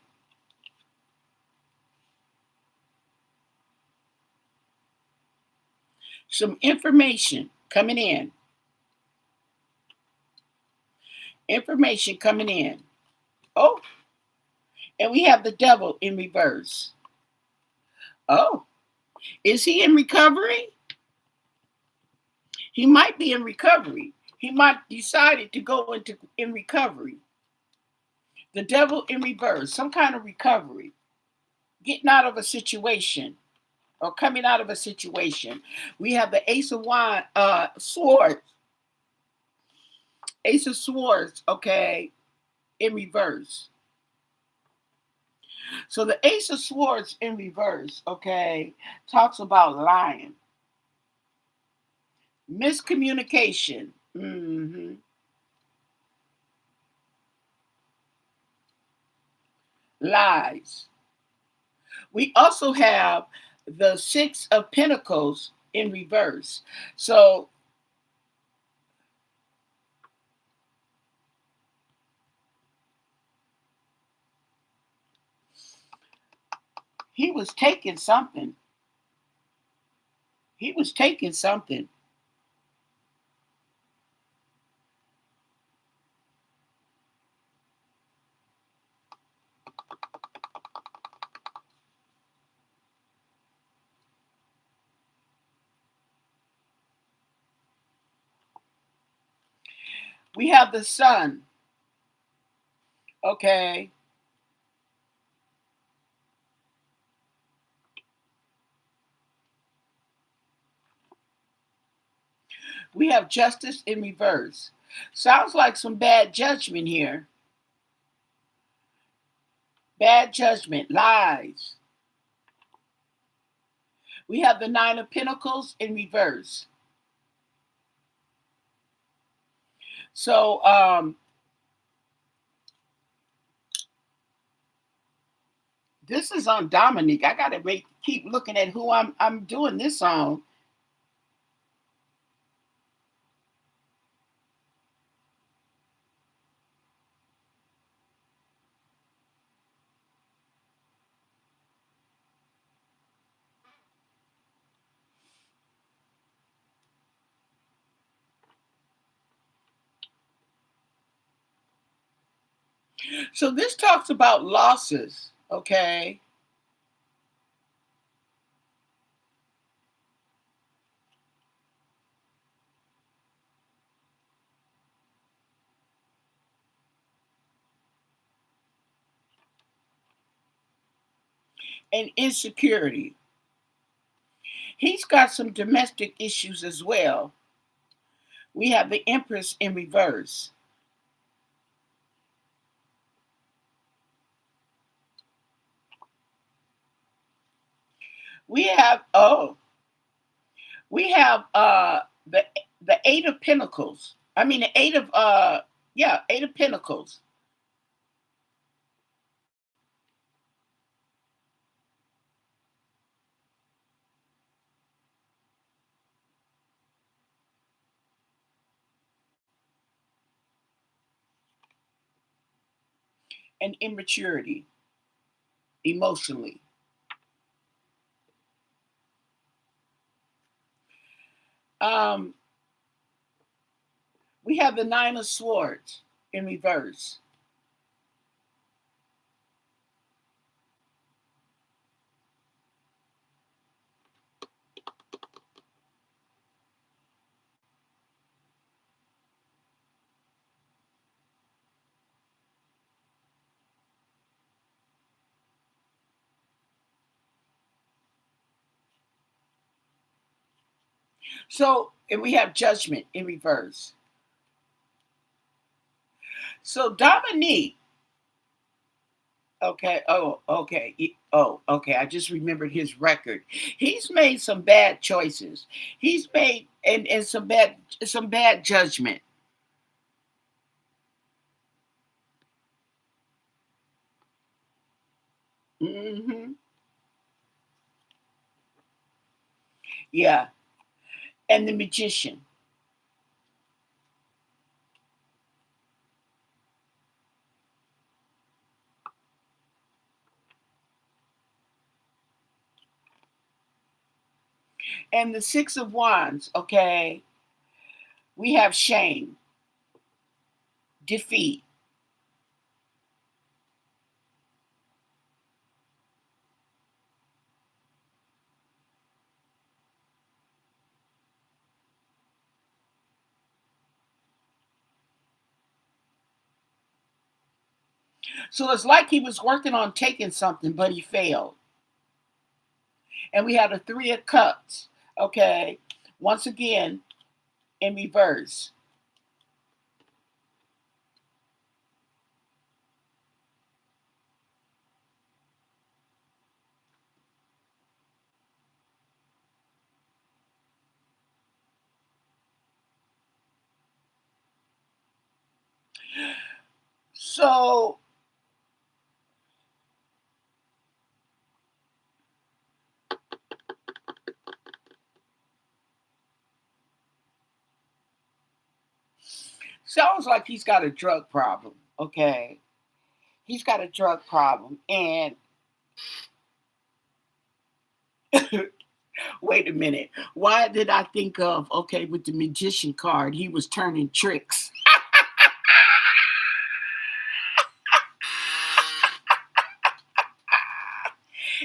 Some information coming in. Information coming in. Oh, and we have the Devil in reverse. Oh, is he in recovery? He might be in recovery. He might decided to go into in recovery. The Devil in reverse, some kind of recovery, getting out of a situation or coming out of a situation. We have the Ace of Swords, Ace of Swords, okay, in reverse. So the Ace of Swords in reverse, okay, talks about lying, miscommunication, lies. We also have the Six of Pentacles in reverse. So he was taking something. He was taking something. We have the son. Okay. We have justice in reverse. Sounds like some bad judgment here. Bad judgment, lies. We have the nine of pentacles in reverse. So this is on Dominic. I gotta keep looking at who I'm doing this on. So this talks about losses, okay? And insecurity. He's got some domestic issues as well. We have the Empress in reverse. We have we have the Eight of Pentacles. I mean the Eight of Eight of Pentacles. And immaturity emotionally. Um, we have the Nine of Swords in reverse. So, and we have Judgment in reverse. So Dominique, okay, I just remembered his record. He's made some bad choices. He's made and some bad judgment. Hmm. Yeah, and the Magician. And the Six of Wands, okay, we have shame, defeat. So it's like he was working on taking something, but he failed. And we have the Three of Cups, okay, once again in reverse. So sounds like he's got a drug problem, okay? He's got a drug problem. And Wait a minute. Why did I think of, okay, with the magician card, he was turning tricks.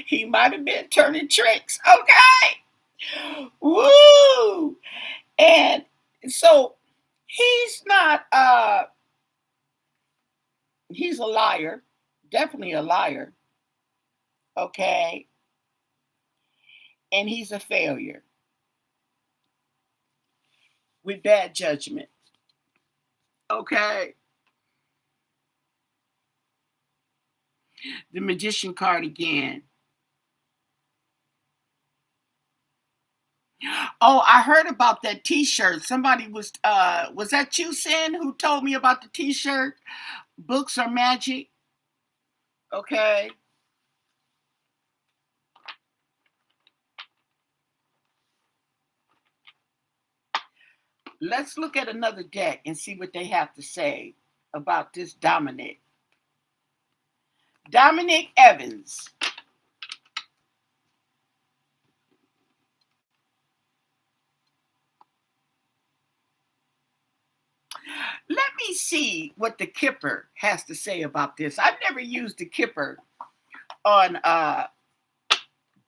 He might have been turning tricks. Okay. Woo! And so he's not he's a liar. Definitely a liar. Okay. And he's a failure with bad judgment. Okay. The magician card again. Oh, I heard about that T-shirt. Somebody was that you, Sin, who told me about the T-shirt? Books are magic. Okay. Let's look at another deck and see what they have to say about this Dominic. Dominic Evans. Let me see what the Kipper has to say about this. I've never used the Kipper on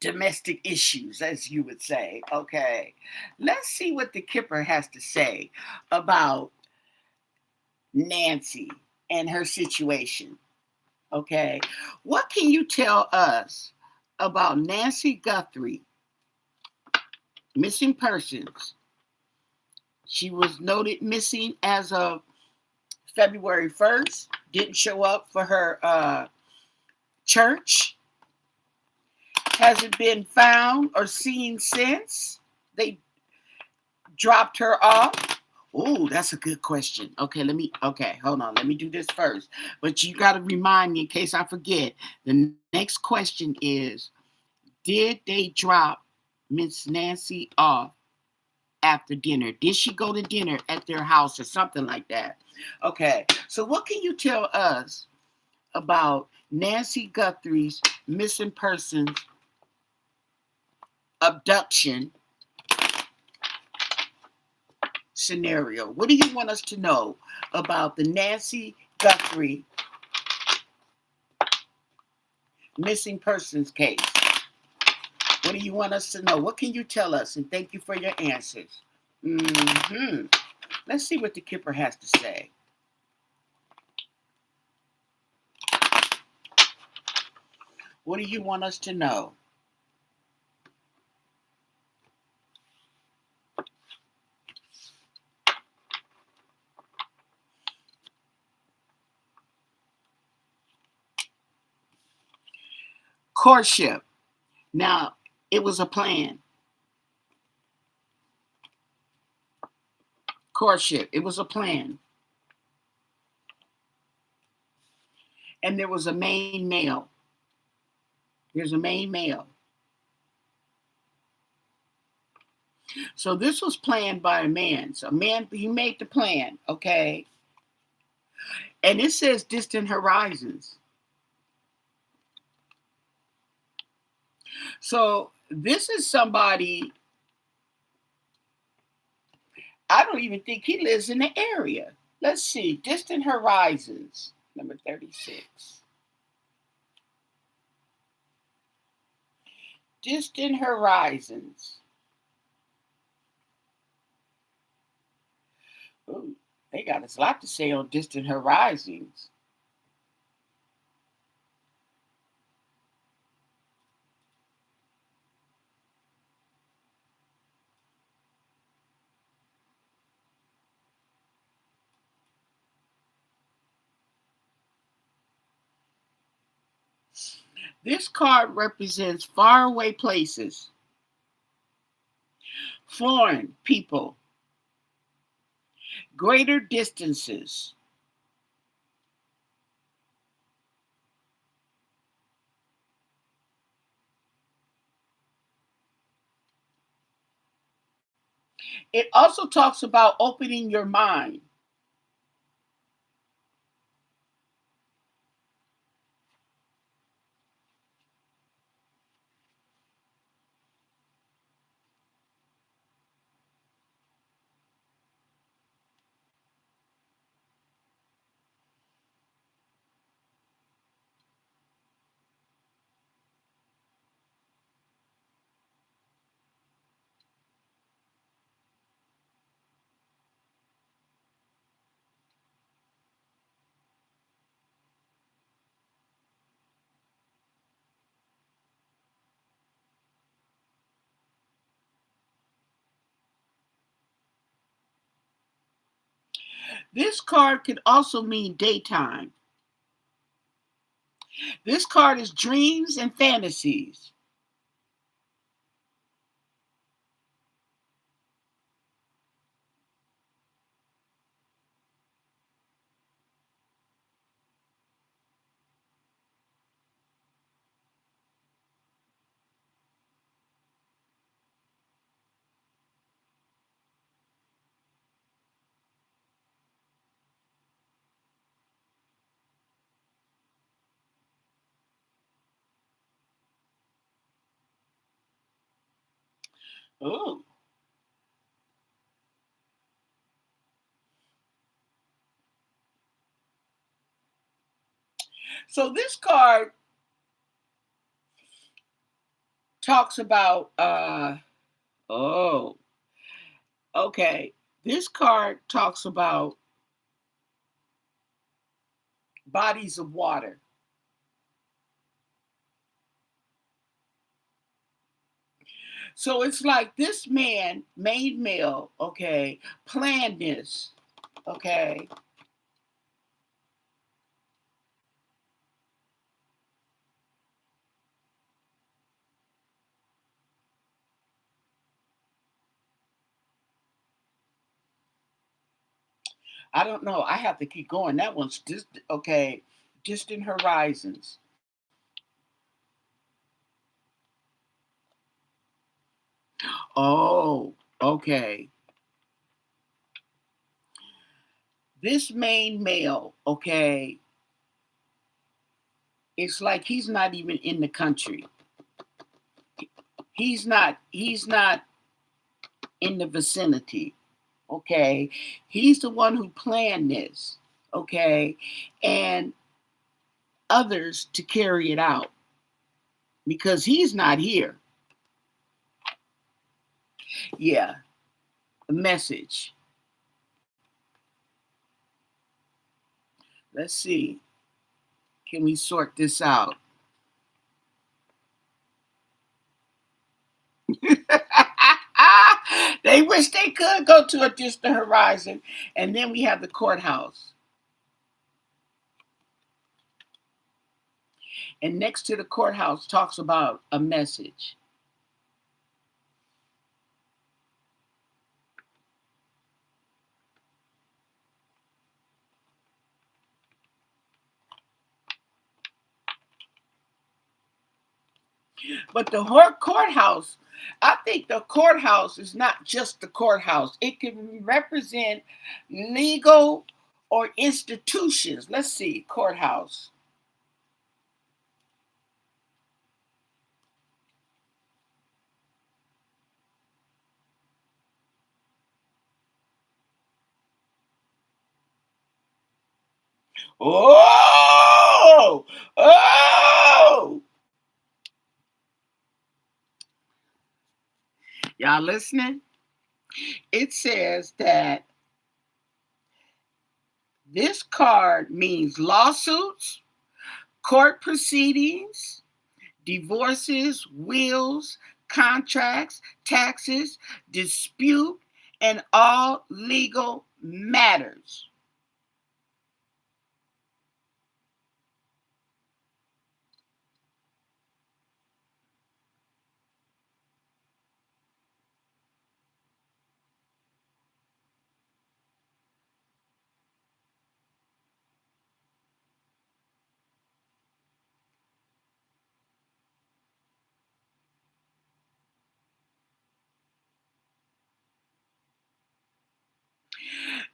domestic issues, as you would say. Okay. Let's see what the Kipper has to say about Nancy and her situation. Okay. What can you tell us about Nancy Guthrie, missing persons? She was noted missing as of February 1st, didn't show up for her church. Hasn't been found or seen since. They dropped her off. Oh, that's a good question. Okay, hold on. Let me do this first. But you got to remind me in case I forget. The next question is, did they drop Miss Nancy off after dinner? Did she go to dinner at their house or something like that? Okay, so what can you tell us about Nancy Guthrie's missing persons abduction scenario? What do you want us to know about the Nancy Guthrie missing persons case? What do you want us to know? What can you tell us? And thank you for your answers. Let's see what the Kipper has to say. What do you want us to know? Courtship. Now, it was a plan. Courtship. It was a plan. And there was a main male. There's a main male. So this was planned by a man. So a man, he made the plan, okay? And it says distant horizons. So this is somebody, I don't even think he lives in the area. Let's see, distant horizons, number 36. Distant horizons. Ooh, they got a lot to say on distant horizons. This card represents faraway places, foreign people, greater distances. It also talks about opening your mind. This card could also mean daytime. This card is dreams and fantasies. Oh, so this card talks about oh, okay. This card talks about bodies of water. So it's like this man, made male, okay, planned this, okay. I don't know. I have to keep going. That one's just okay. Distant horizons. Oh, okay. This main male, okay, it's like he's not even in the country. He's not in the vicinity. Okay. He's the one who planned this. Okay. And others to carry it out because he's not here. Yeah. A message. Let's see. Can we sort this out? They wish they could go to a distant horizon. And then we have the courthouse. And next to the courthouse talks about a message. But the courthouse, I think the courthouse is not just the courthouse. It can represent legal or institutions. Let's see, courthouse. Oh, oh, y'all listening? It says that this card means lawsuits, court proceedings, divorces, wills, contracts, taxes, dispute, and all legal matters.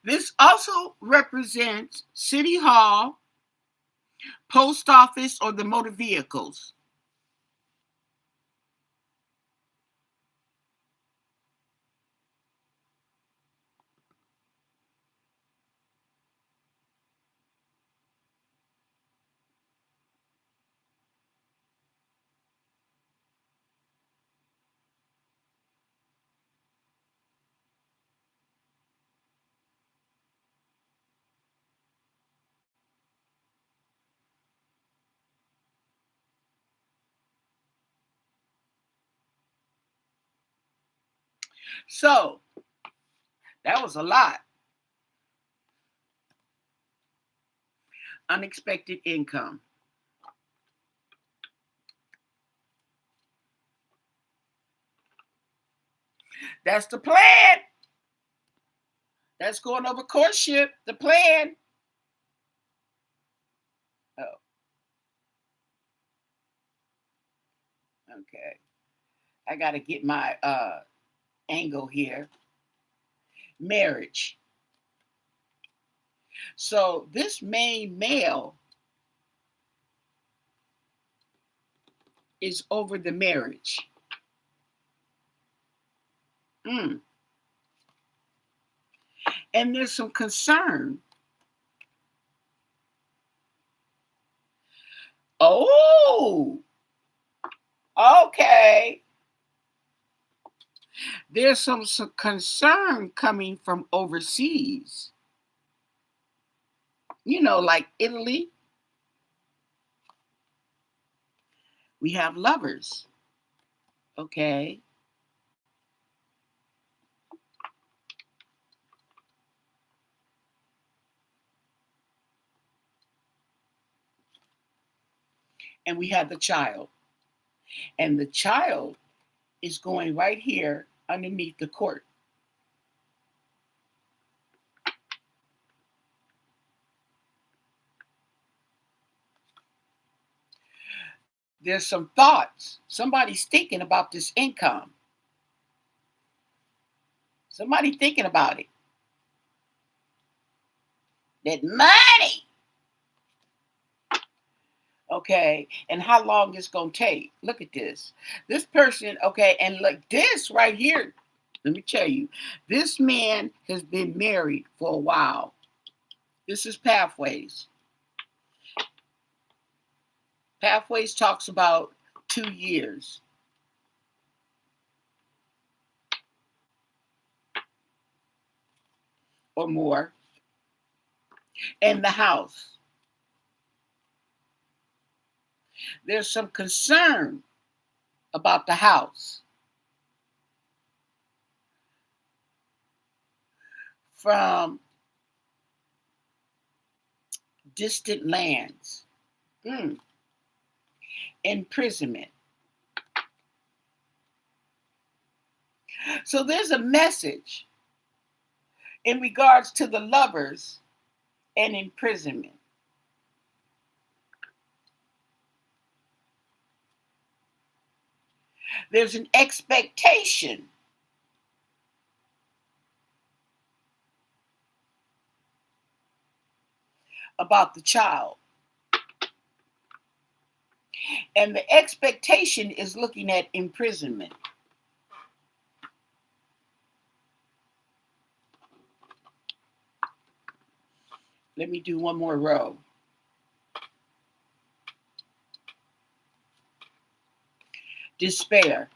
This also represents City Hall, post office, or the motor vehicles. So that was a lot. Unexpected income. That's the plan. That's going over courtship. The plan. Oh, okay. I got to get my angle here. Marriage. So this main male is over the marriage. Mm. And there's some concern. Oh, okay. There's some concern coming from overseas. Like Italy, we have lovers. Okay. And we have the child. And the child is going right here underneath the court. There's some thoughts. Somebody's thinking about this income. Somebody thinking about it. That money. Okay. And how long it's going to take. Look at this. This person, okay. And look, this right here, let me tell you, this man has been married for a while. This is Pathways. Pathways talks about 2 years or more in the house. There's some concern about the house from distant lands. Mm. Imprisonment. So there's a message in regards to the lovers and imprisonment. There's an expectation about the child. And the expectation is looking at imprisonment. Let me do one more row. Despair.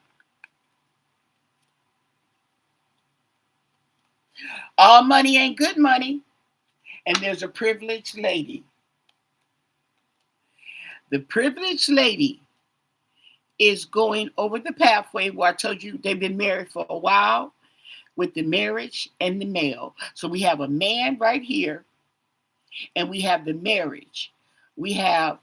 All money ain't good money. And there's a privileged lady. The privileged lady is going over the pathway where I told you they've been married for a while with the marriage and the male. So we have a man right here and we have the marriage. We have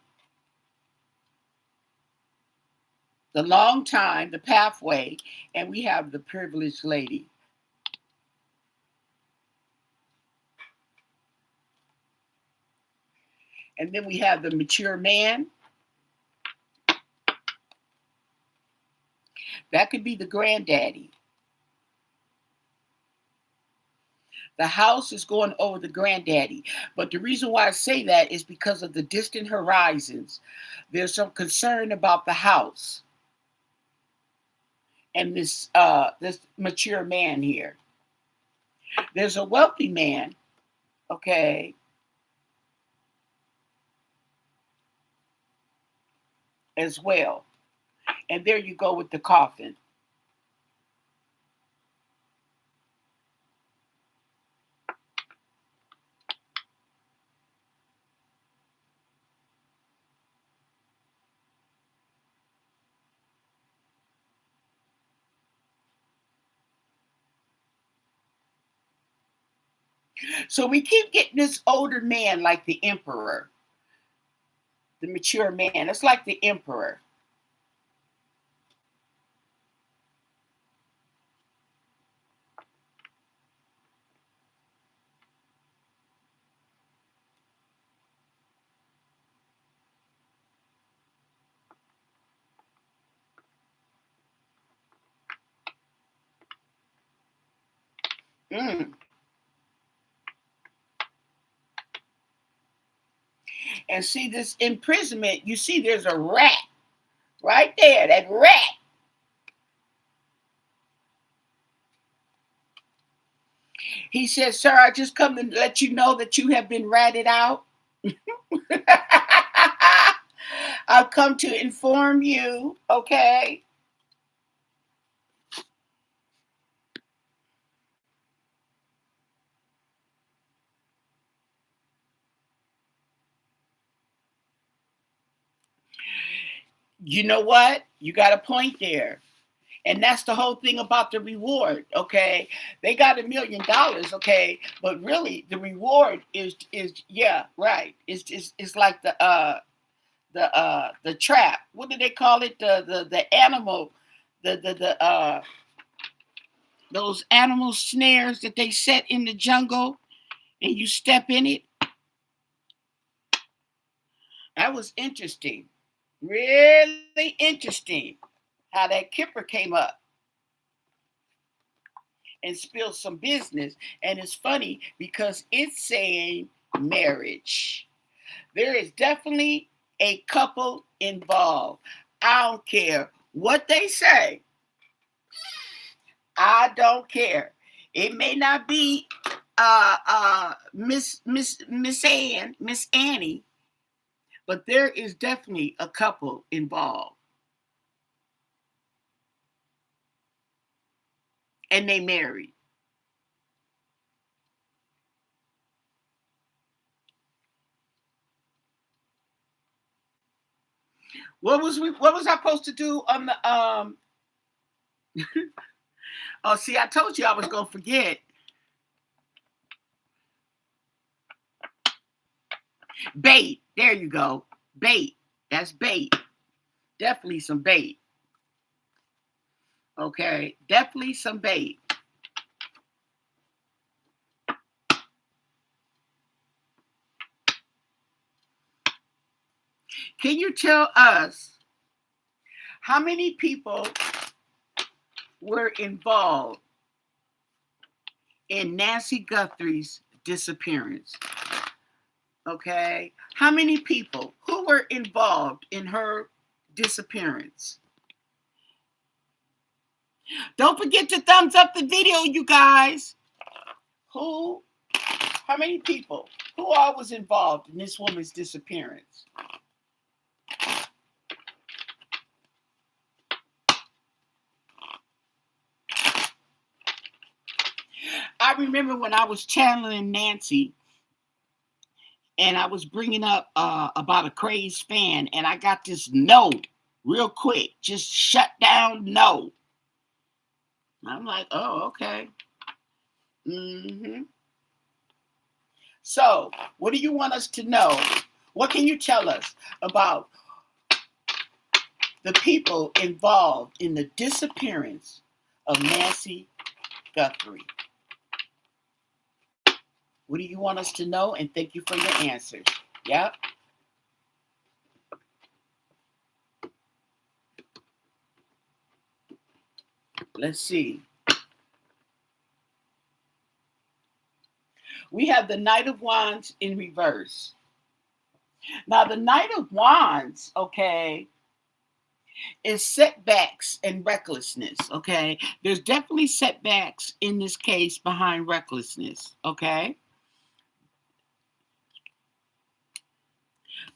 the long time, the pathway, and we have the privileged lady. And then we have the mature man. That could be the granddaddy. The house is going over the granddaddy. But the reason why I say that is because of the distant horizons. There's some concern about the house and this mature man here. There's a wealthy man, okay, as well. And there you go with the coffin. So we keep getting this older man like the emperor. the mature man. It's like the emperor. Mm. And see this imprisonment, you see there's a rat right there, that rat. He said, sir, I just come to let you know that you have been ratted out. I've come to inform you, okay? You know what? You got a point there. And that's the whole thing about the reward, okay? They got $1 million, okay? But really the reward is yeah, right. It's like the trap. What do they call it? The animal, the those animal snares that they set in the jungle and you step in it. That was interesting. Really interesting how that Kipper came up and spilled some business. And it's funny because it's saying marriage. There is definitely a couple involved. I don't care what they say. I don't care. It may not be Miss Annie, but there is definitely a couple involved, and they married. What was I supposed to do on the Oh, see, I told you I was gonna forget. Bait. There you go. Bait. That's bait. Definitely some bait. Okay. Definitely some bait. Can you tell us how many people were involved in Nancy Guthrie's disappearance? Okay. How many people who were involved in her disappearance? Don't forget to thumbs up the video, you guys. Who, how many people, who all was involved in this woman's disappearance? I remember when I was channeling Nancy and I was bringing up about a crazed fan, and I got this no real quick, just shut down no. I'm like, oh, okay. Mm-hmm. So, what do you want us to know? What can you tell us about the people involved in the disappearance of Nancy Guthrie? What do you want us to know? And thank you for your answers. Yep. Let's see. We have the Knight of Wands in reverse. Now, the Knight of Wands, okay, is setbacks and recklessness, okay? There's definitely setbacks in this case behind recklessness, okay?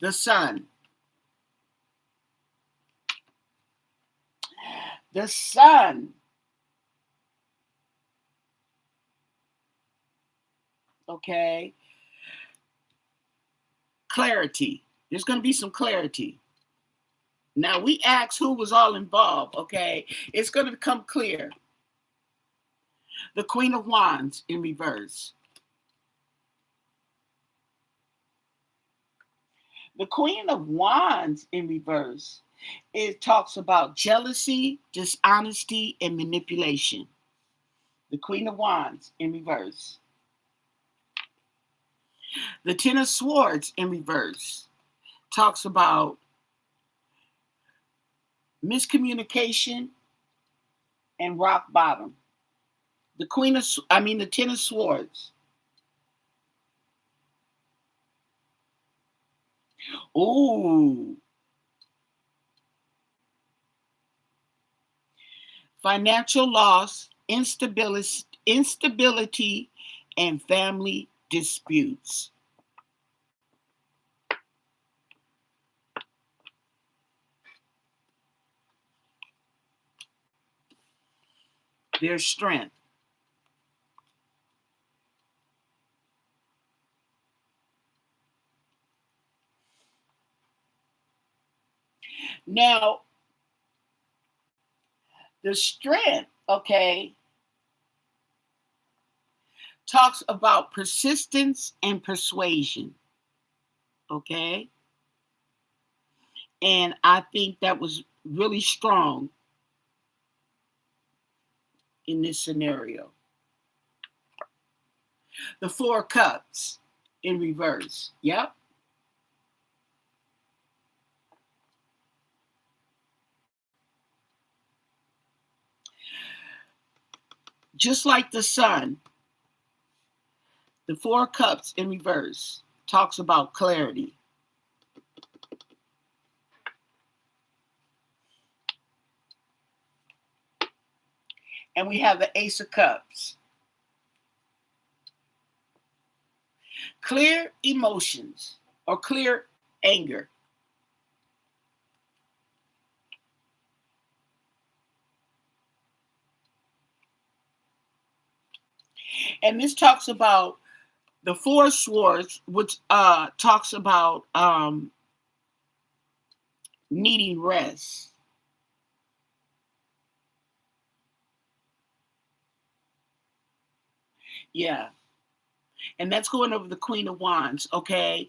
The Sun. The Sun, okay? Clarity. There's going to be some clarity. Now, we asked who was all involved, okay? It's going to become clear. The Queen of Wands in reverse. The Queen of Wands in reverse, it talks about jealousy, dishonesty, and manipulation. The Queen of Wands in reverse. The Ten of Swords in reverse talks about miscommunication and rock bottom. The Ten of Swords. Ooh. Financial loss, instability, and family disputes. Their strength. Now, the strength, okay, talks about persistence and persuasion, okay? And I think that was really strong in this scenario. The Four of Cups in reverse. Yep. Just like the Sun, the Four of Cups in reverse talks about clarity. And we have the Ace of Cups. Clear emotions or clear anger. And this talks about the Four of Swords, which talks about needing rest. Yeah. And that's going over the Queen of Wands, okay?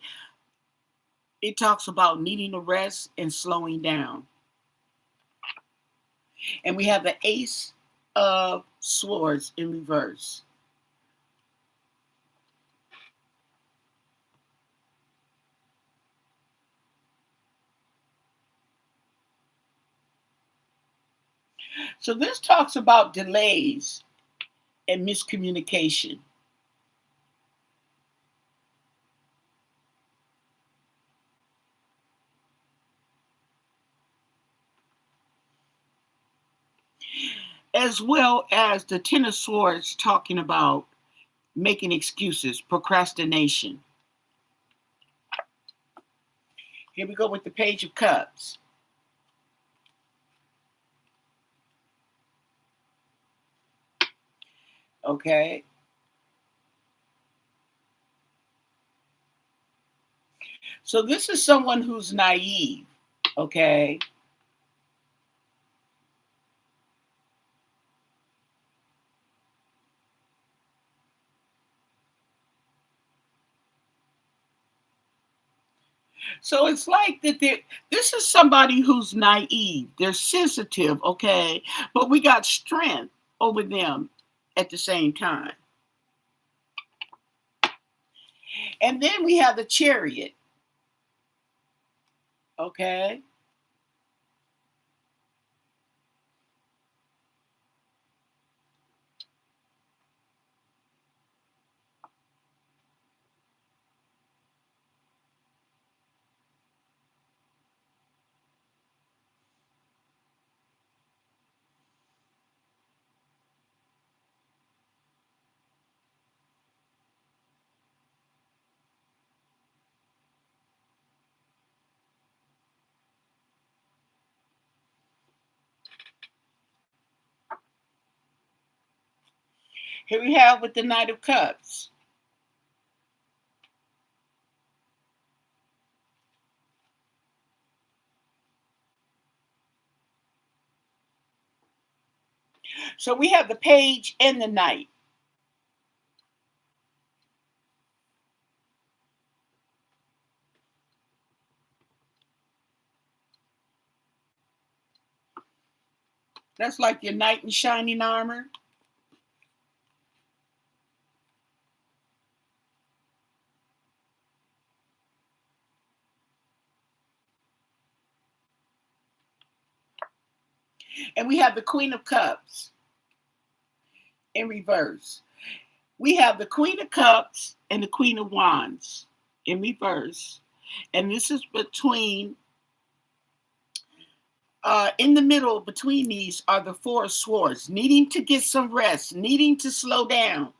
It talks about needing a rest and slowing down. And we have the Ace of Swords in reverse. So this talks about delays and miscommunication. As well as the Ten of Swords talking about making excuses, procrastination. Here we go with the Page of Cups. Okay. So this is someone who's naive. Okay. So it's like that this is somebody who's naive. They're sensitive, okay? But we got strength over them at the same time. And then we have the Chariot. Okay? Here we have with the Knight of Cups. So we have the Page and the Knight. That's like your knight in shining armor. And we have the Queen of Cups in reverse. We have the Queen of Cups and the Queen of Wands in reverse. And this is between, in the middle between these are the Four of Swords, needing to get some rest, needing to slow down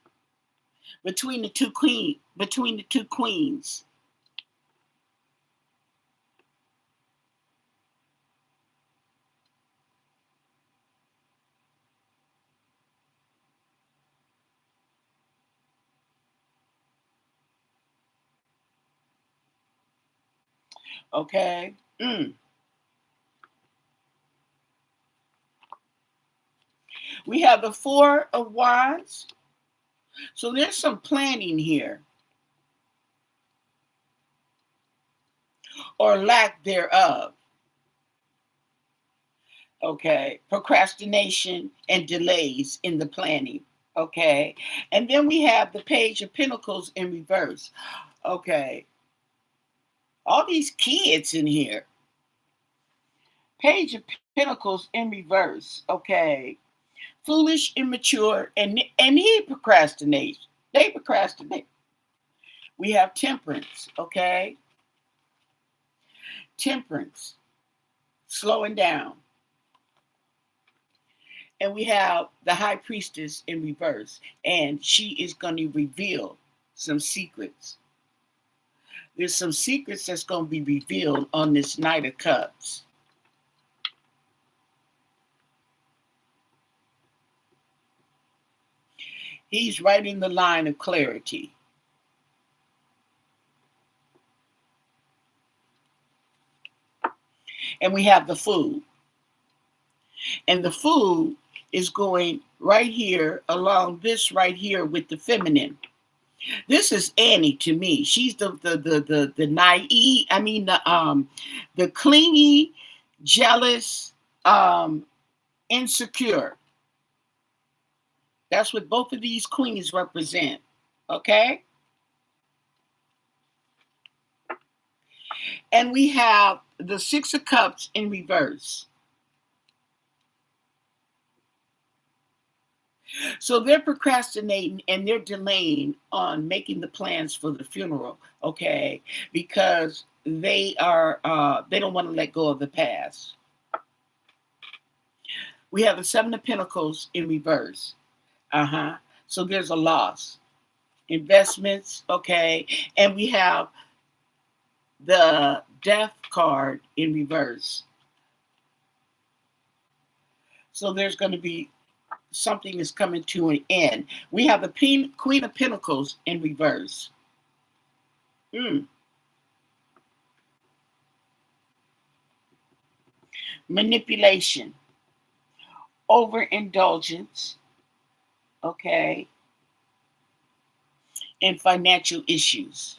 between the two queens. Okay. We have the Four of Wands. So there's some planning here, or lack thereof. Okay. Procrastination and delays in the planning. Okay. And then we have the Page of Pentacles in reverse. Okay. All these kids in here. Page of Pentacles in reverse. Okay. Foolish, immature, and he procrastinates. They procrastinate. We have Temperance. Okay. Temperance. Slowing down. And we have the High Priestess in reverse. And she is going to reveal some secrets. There's some secrets that's going to be revealed on this Knight of Cups. He's right in the line of clarity. And we have the Fool. And the Fool is going right here along this right here with the feminine. This is Annie to me. She's the naive, the clingy, jealous, insecure. That's what both of these queens represent. Okay? And we have the Six of Cups in reverse. So they're procrastinating and they're delaying on making the plans for the funeral, okay? Because they don't want to let go of the past. We have the Seven of Pentacles in reverse. So there's a loss. Investments, okay? And we have the Death card in reverse. So there's going to be something is coming to an end. We have the Queen of Pentacles in reverse. Manipulation, overindulgence, okay, and financial issues.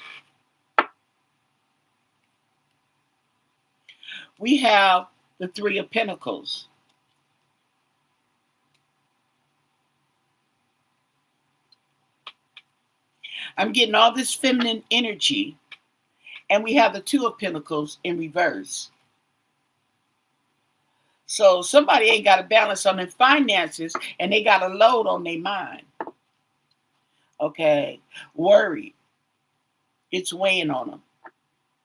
We have the Three of Pentacles. I'm getting all this feminine energy. And we have the Two of Pentacles in reverse. So somebody ain't got a balance on their finances and they got a load on their mind. Okay. Worry. It's weighing on them.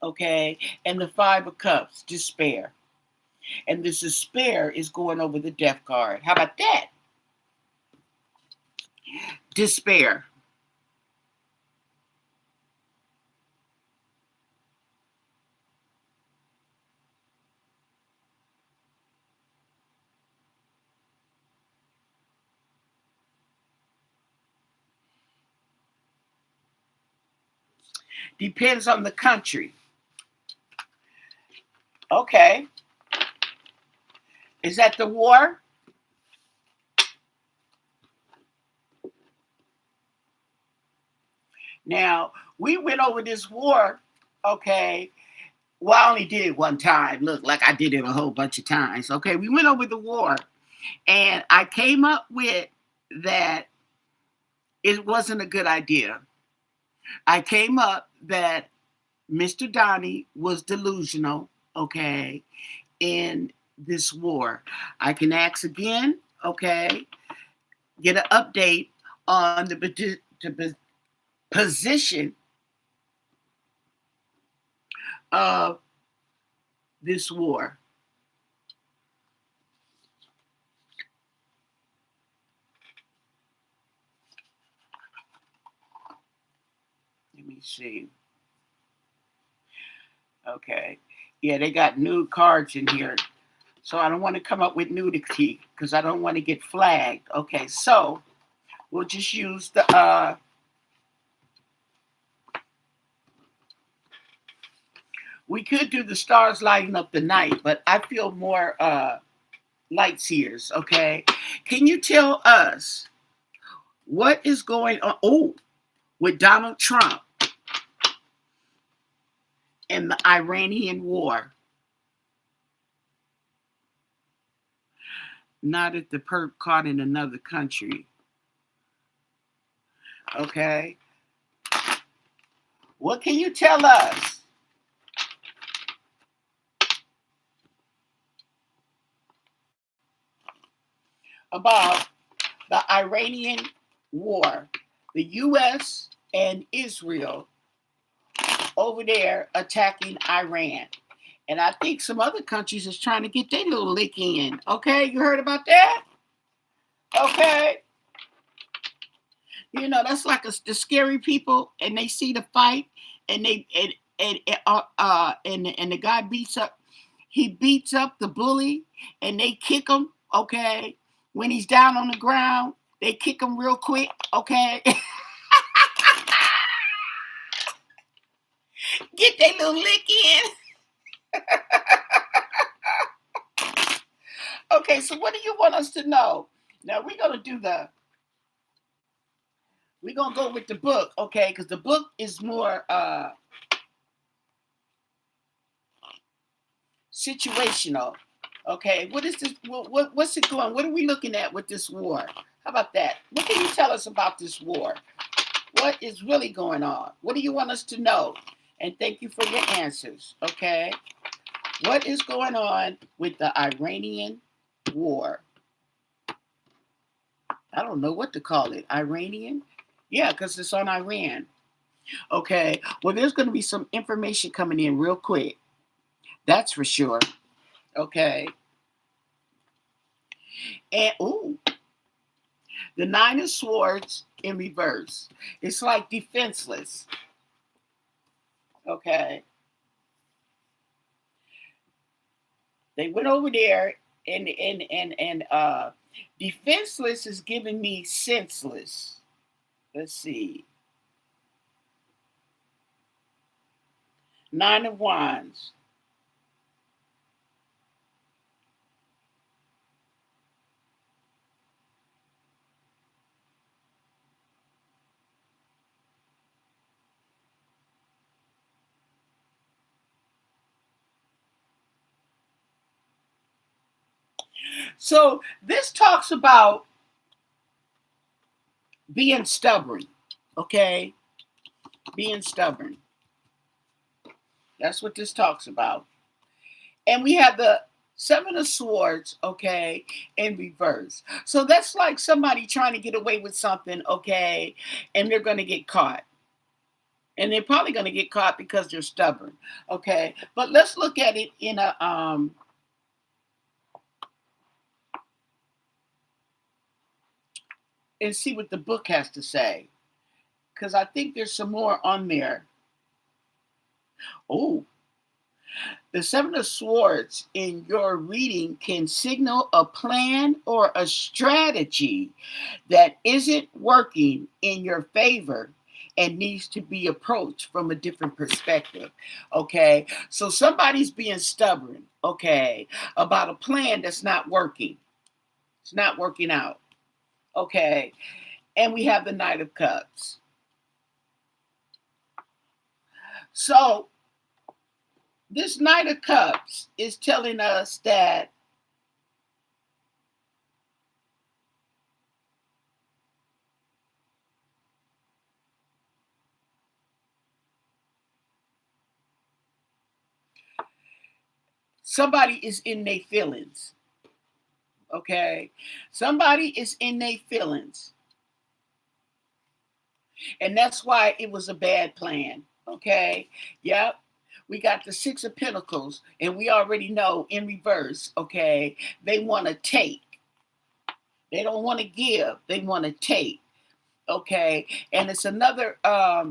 Okay. And the Five of Cups, despair. And this despair is going over the Death card. How about that? Despair. Depends on the country. Okay. Is that the war? Now, we went over this war, okay. Well, I only did it one time. Look, like I did it a whole bunch of times. Okay, we went over the war. And I came up with that it wasn't a good idea. I came up that Mr. Donnie was delusional, okay, in this war. I can ask again, okay, get an update on the position of this war. Let me see. Okay. Yeah, they got nude cards in here. So I don't want to come up with nudity because I don't want to get flagged. Okay, so we'll just use the we could do the stars lighting up the night, but I feel more light seers, okay? Can you tell us what is going on with Donald Trump and the Iranian war? Not at the perp caught in another country. Okay. What can you tell us about the Iranian war? The U.S. and Israel over there attacking Iran. And I think some other countries is trying to get their little lick in. Okay, you heard about that? Okay. You know, that's like the scary people, and they see the fight, and they and the guy beats up the bully, and they kick him. Okay, when he's down on the ground, they kick him real quick. Okay, get their little lick in. Okay, so what do you want us to know? Now we're gonna go with the book, okay? Because the book is more situational. Okay, what is this? What's it going? What are we looking at with this war? How about that? What can you tell us about this war? What is really going on? What do you want us to know? And thank you for your answers. Okay, what is going on with the Iranian war? I don't know what to call it. Iranian? Yeah, because it's on Iran. Okay, well, there's going to be some information coming in real quick. That's for sure. Okay. And the Nine of Swords in reverse. It's like defenseless. Okay. They went over there and defenseless is giving me senseless. Let's see. Nine of Wands. So this talks about being stubborn, okay? Being stubborn. That's what this talks about. And we have the Seven of Swords, okay, in reverse. So that's like somebody trying to get away with something, okay, and they're going to get caught. And they're probably going to get caught because they're stubborn, okay? But let's look at it in a and see what the book has to say, because I think there's some more on there. Oh, the Seven of Swords in your reading can signal a plan or a strategy that isn't working in your favor and needs to be approached from a different perspective. Okay, so somebody's being stubborn, okay, about a plan that's not working. It's not working out. Okay, and we have the Knight of Cups. So this Knight of Cups is telling us that somebody is in their feelings. Okay, somebody is in their feelings, and that's why it was a bad plan. Okay, yep. We got the Six of Pentacles, and we already know in reverse. Okay, they want to take. They don't want to give. They want to take. Okay, and it's another uh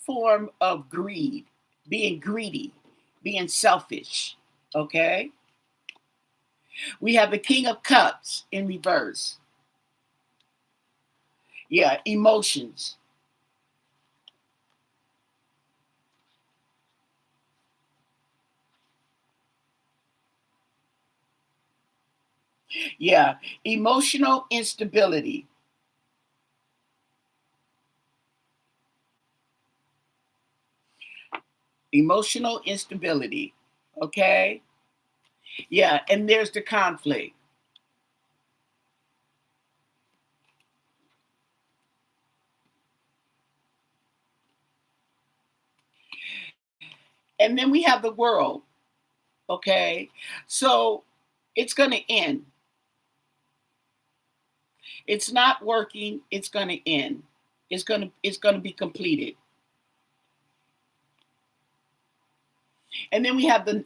form of greed, being greedy, being selfish. Okay, we have the King of Cups in reverse. Yeah, emotions. Yeah, emotional instability. Emotional instability. Okay, yeah, and there's the conflict. And then we have the world. Okay, so it's going to end. It's not working. It's going to end. It's going to be completed. And then we have the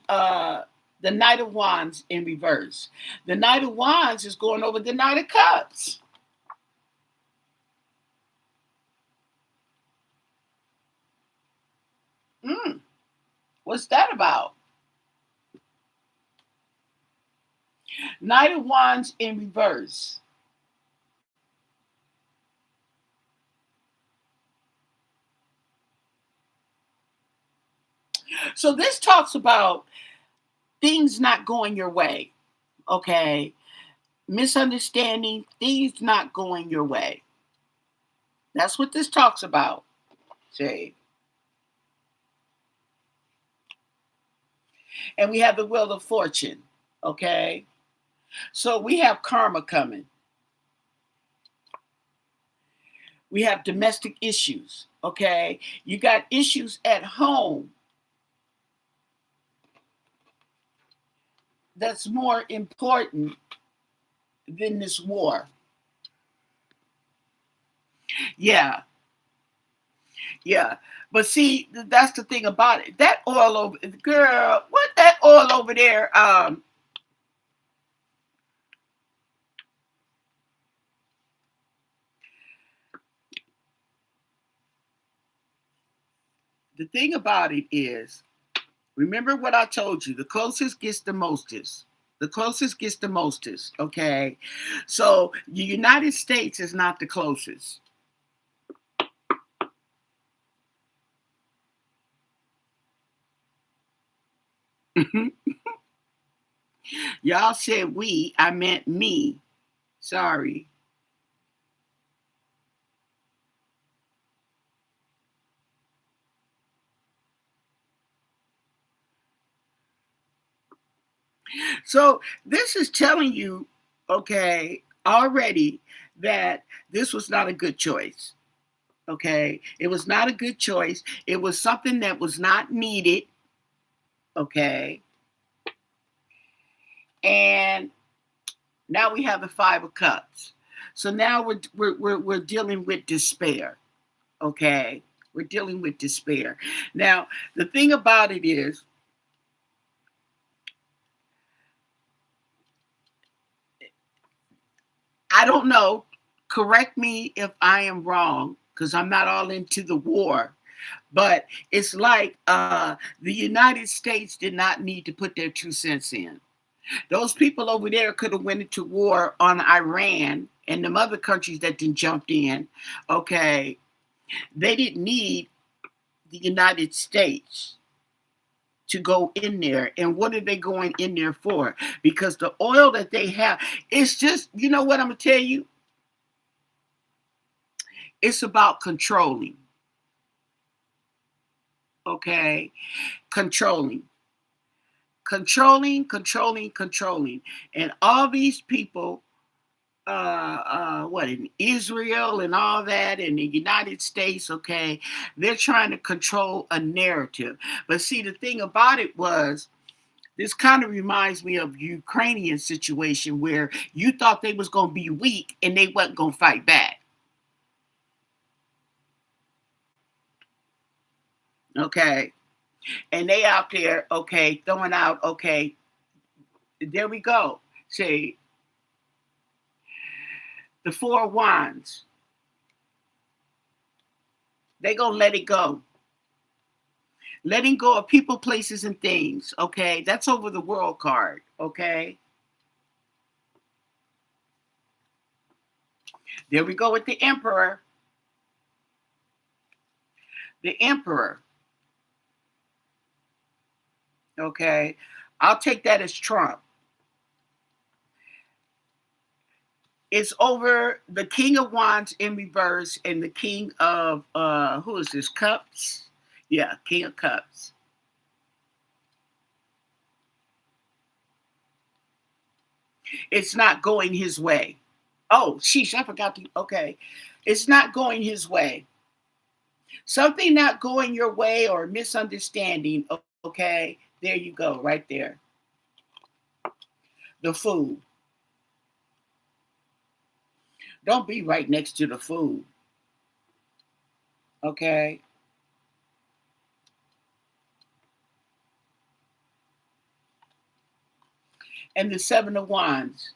Knight of Wands in reverse. The Knight of Wands is going over the Knight of Cups. Mm, what's that about? Knight of Wands in reverse. So this talks about things not going your way. Okay, misunderstanding, things not going your way. That's what this talks about. See, and we have the Wheel of Fortune. Okay, so we have karma coming. We have domestic issues. Okay, you got issues at home that's more important than this war. Yeah, yeah. But see, that's the thing about it. That oil over, girl, what that oil over there? The thing about it is, remember what I told you. The closest gets the mostest. The closest gets the mostest. Okay, so the United States is not the closest. Y'all said we. I meant me. Sorry. So this is telling you, okay, already that this was not a good choice. Okay, it was not a good choice. It was something that was not needed. Okay, and now we have the Five of Cups. So now we're dealing with despair. Okay, we're dealing with despair. Now the thing about it is, I don't know. Correct me if I am wrong, because I'm not all into the war. But it's like the United States did not need to put their 2 cents in. Those people over there could have went into war on Iran and them other countries that didn't jump in. Okay, they didn't need the United States to go in there. And what are they going in there for? Because the oil that they have, it's just, you know what I'm gonna tell you? It's about controlling. Okay, controlling. Controlling, controlling, controlling. And all these people, what, in Israel and all that, in the United States, okay, they're trying to control a narrative. But see, the thing about it was, this kind of reminds me of Ukrainian situation where you thought they was going to be weak and they wasn't going to fight back. Okay. And they out there, okay, throwing out, okay, there we go. Say, the four wands, they going to let it go. Letting go of people, places, and things, okay? That's over the world card, okay? There we go with the emperor. The emperor, okay? I'll take that as Trump. It's over the King of Wands in reverse and the King of, who is this, Cups? Yeah, King of Cups. It's not going his way. Oh, sheesh, I forgot to, okay. It's not going his way. Something not going your way or misunderstanding, okay? There you go, right there. The food. Don't be right next to the food, okay? And the Seven of Wands.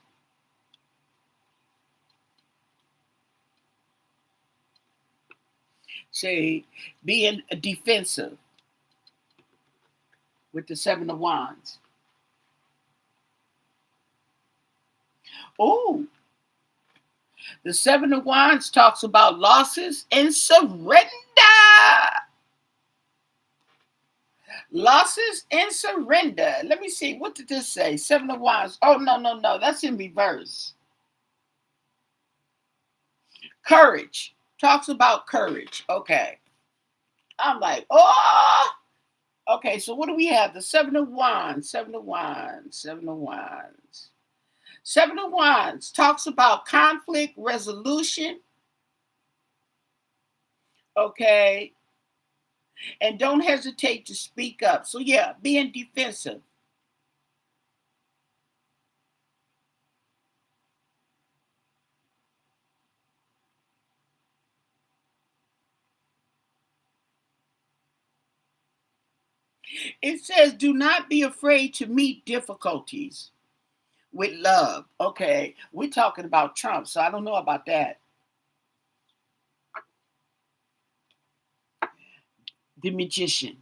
Say, being defensive with the Seven of Wands. Oh, the Seven of Wands talks about losses and surrender. Losses and surrender. Let me see. What did this say? Seven of Wands. Oh, no, no, no. That's in reverse. Courage. Talks about courage. Okay. I'm like, oh, okay. So what do we have? The Seven of Wands. Seven of Wands. Seven of Wands. Seven of Wands talks about conflict resolution. Okay. And don't hesitate to speak up. So, yeah, being defensive. It says, do not be afraid to meet difficulties with love. Okay. We're talking about Trump, so I don't know about that. The magician.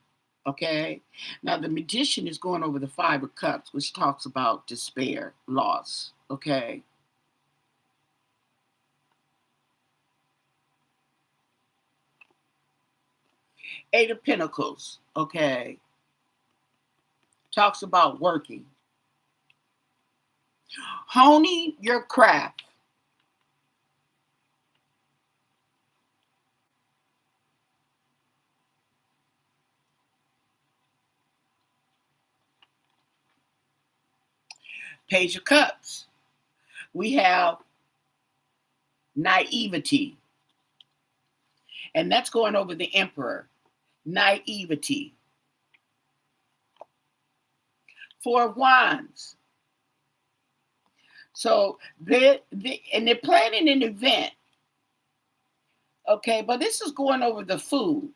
Okay. Now, the magician is going over the Five of Cups, which talks about despair, loss. Okay. Eight of Pentacles. Okay. Talks about working, honing your craft. Page of Cups. We have naivety, and that's going over the Emperor. Naivety. Four of Wands. So they're planning an event, okay, but this is going over the food.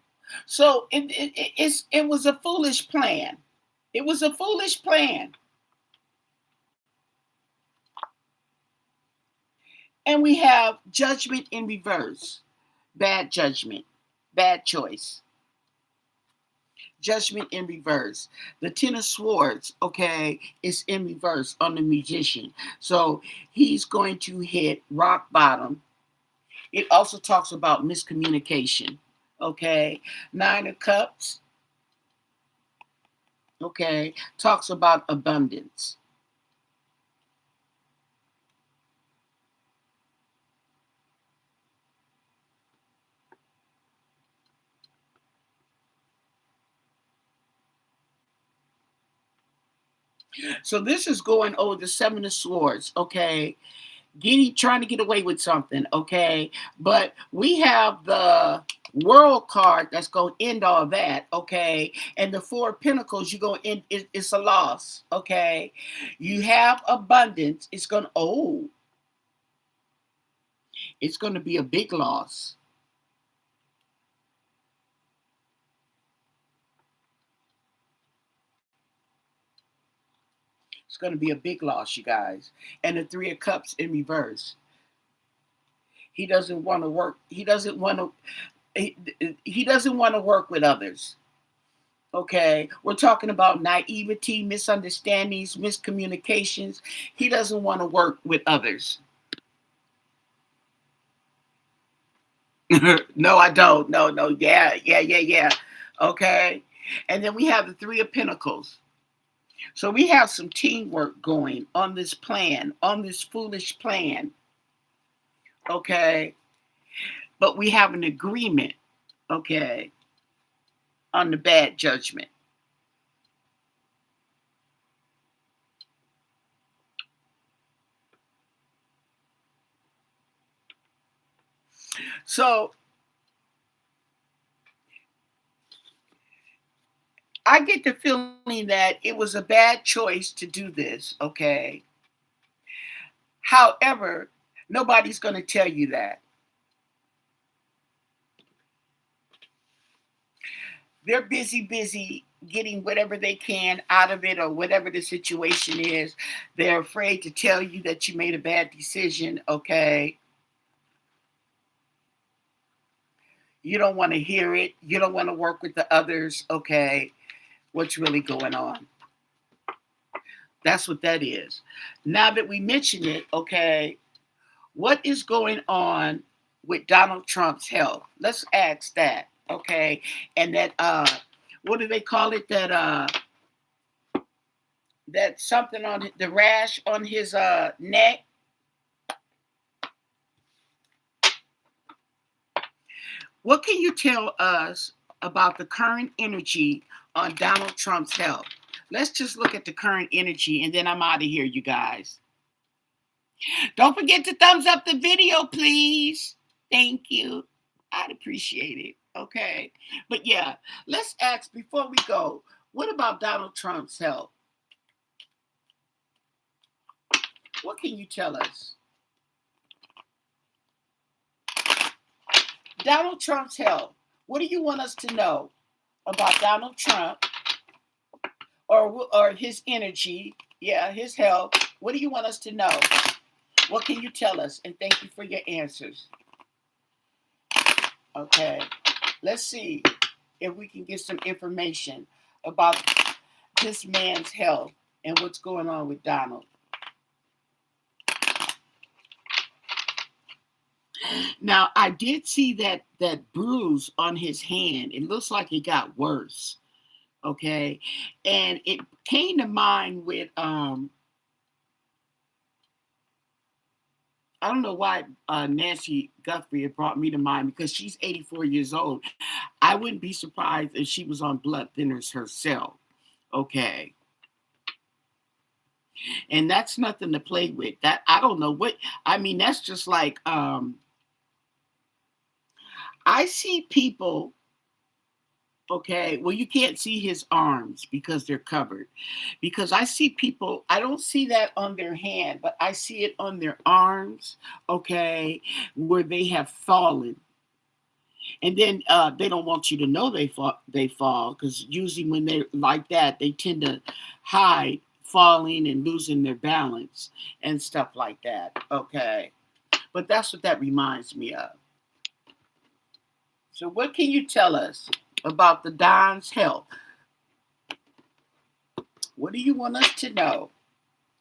So it was a foolish plan. It was a foolish plan. And we have judgment in reverse. Bad judgment, bad choice. Judgment in reverse. The Ten of Swords, okay, is in reverse on the magician. So he's going to hit rock bottom. It also talks about miscommunication, okay. Nine of Cups, okay, talks about abundance. So this is going over the Seven of Swords, okay. trying to get away with something, okay? But we have the world card that's going to end all that, okay? And the four of pentacles, you're going to end, it's a loss, okay? You have abundance. It's going to be a big loss. It's going to be a big loss, you guys. And the Three of Cups in reverse. He doesn't want to work. He doesn't want to work with others. Okay, we're talking about naivety, misunderstandings, miscommunications. He doesn't want to work with others. No, I don't. No. Yeah. Okay. And then we have the Three of Pentacles. So we have some teamwork going on this plan, on this foolish plan. Okay. But we have an agreement. Okay. On the bad judgment. So I get the feeling that it was a bad choice to do this, okay? However, nobody's going to tell you that. They're busy getting whatever they can out of it or whatever the situation is. They're afraid to tell you that you made a bad decision, okay? You don't want to hear it. You don't want to work with the others, okay? What's really going on? That's what that is. Now that we mention it, okay, what is going on with Donald Trump's health? Let's ask that, okay? And that what do they call it? That something on the rash on his neck. What can you tell us about the current energy on Donald Trump's health? Let's just look at the current energy and then I'm out of here, you guys. Don't forget to thumbs up the video, please. Thank you. I'd appreciate it. Okay. But yeah, let's ask before we go, what about Donald Trump's health? What can you tell us? Donald Trump's health. What do you want us to know about Donald Trump or his energy? Yeah, his health. What do you want us to know? What can you tell us? And thank you for your answers. Okay. Let's see if we can get some information about this man's health and what's going on with Donald. Now, I did see that bruise on his hand. It looks like it got worse. Okay. And it came to mind with I don't know why Nancy Guthrie had brought me to mind because she's 84 years old. I wouldn't be surprised if she was on blood thinners herself. Okay. And that's nothing to play with. That I don't know what I mean, that's just like I see people, okay, well, you can't see his arms because they're covered. Because I see people, I don't see that on their hand, but I see it on their arms, okay, where they have fallen. And then they don't want you to know they fall because usually when they're like that, they tend to hide falling and losing their balance and stuff like that, okay. But that's what that reminds me of. So what can you tell us about the Don's health? What do you want us to know?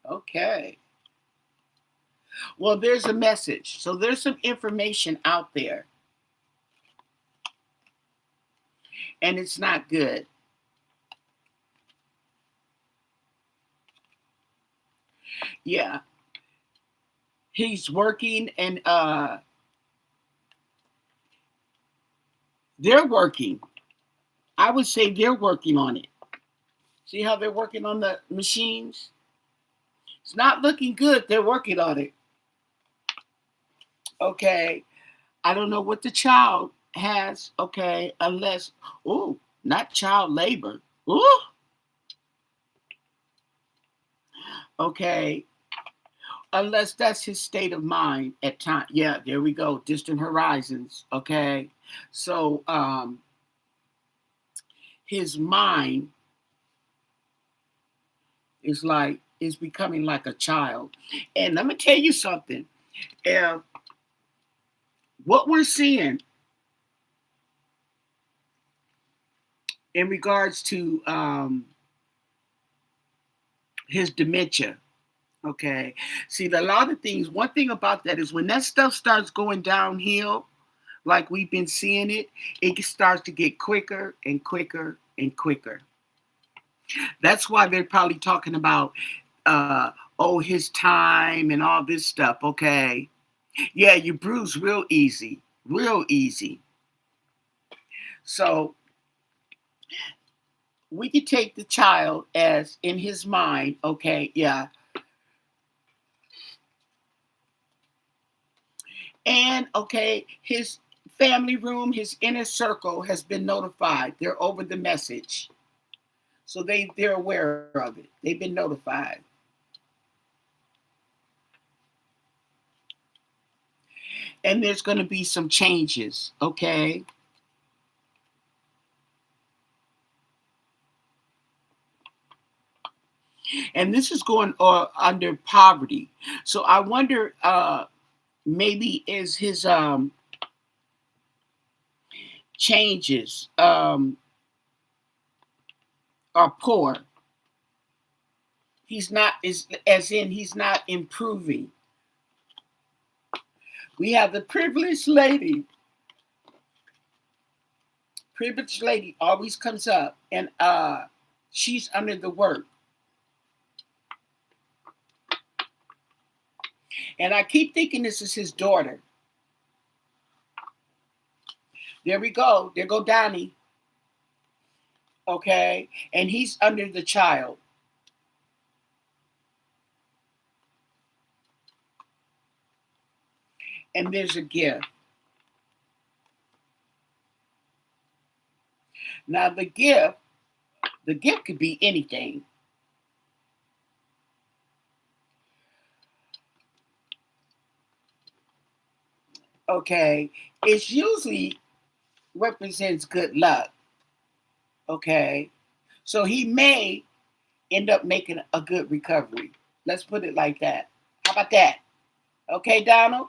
Okay. Well, there's a message. So there's some information out there. And it's not good. Yeah. He's working and they're working. I would say they're working on it. See how they're working on the machines? It's not looking good. They're working on it. Okay. I don't know what the child has, okay, unless, oh, not child labor. Ooh, okay. Unless that's his state of mind at time. Yeah, there we go. Distant horizons. Okay. So his mind is becoming like a child. And let me tell you something. Uh, what we're seeing in regards to his dementia. Okay. See, a lot of things, one thing about that is when that stuff starts going downhill, like we've been seeing it, it starts to get quicker and quicker and quicker. That's why they're probably talking about, oh, his time and all this stuff. Okay. Yeah, you bruise real easy, real easy. So we could take the child as in his mind, okay, yeah. And okay, his family room, his inner circle has been notified. They're over the message. So they're aware of it. They've been notified. And there's going to be some changes, okay? And this is going under poverty. So I wonder, maybe is his changes are poor. He's not, is as in he's not improving. We have the privileged lady. Privileged lady always comes up, and she's under the work. And I keep thinking this is his daughter. There we go. There go Donnie. Okay. And he's under the child. And there's a gift. Now the gift could be anything. Okay. It's usually represents good luck. Okay. So he may end up making a good recovery. Let's put it like that. How about that? Okay, Donald?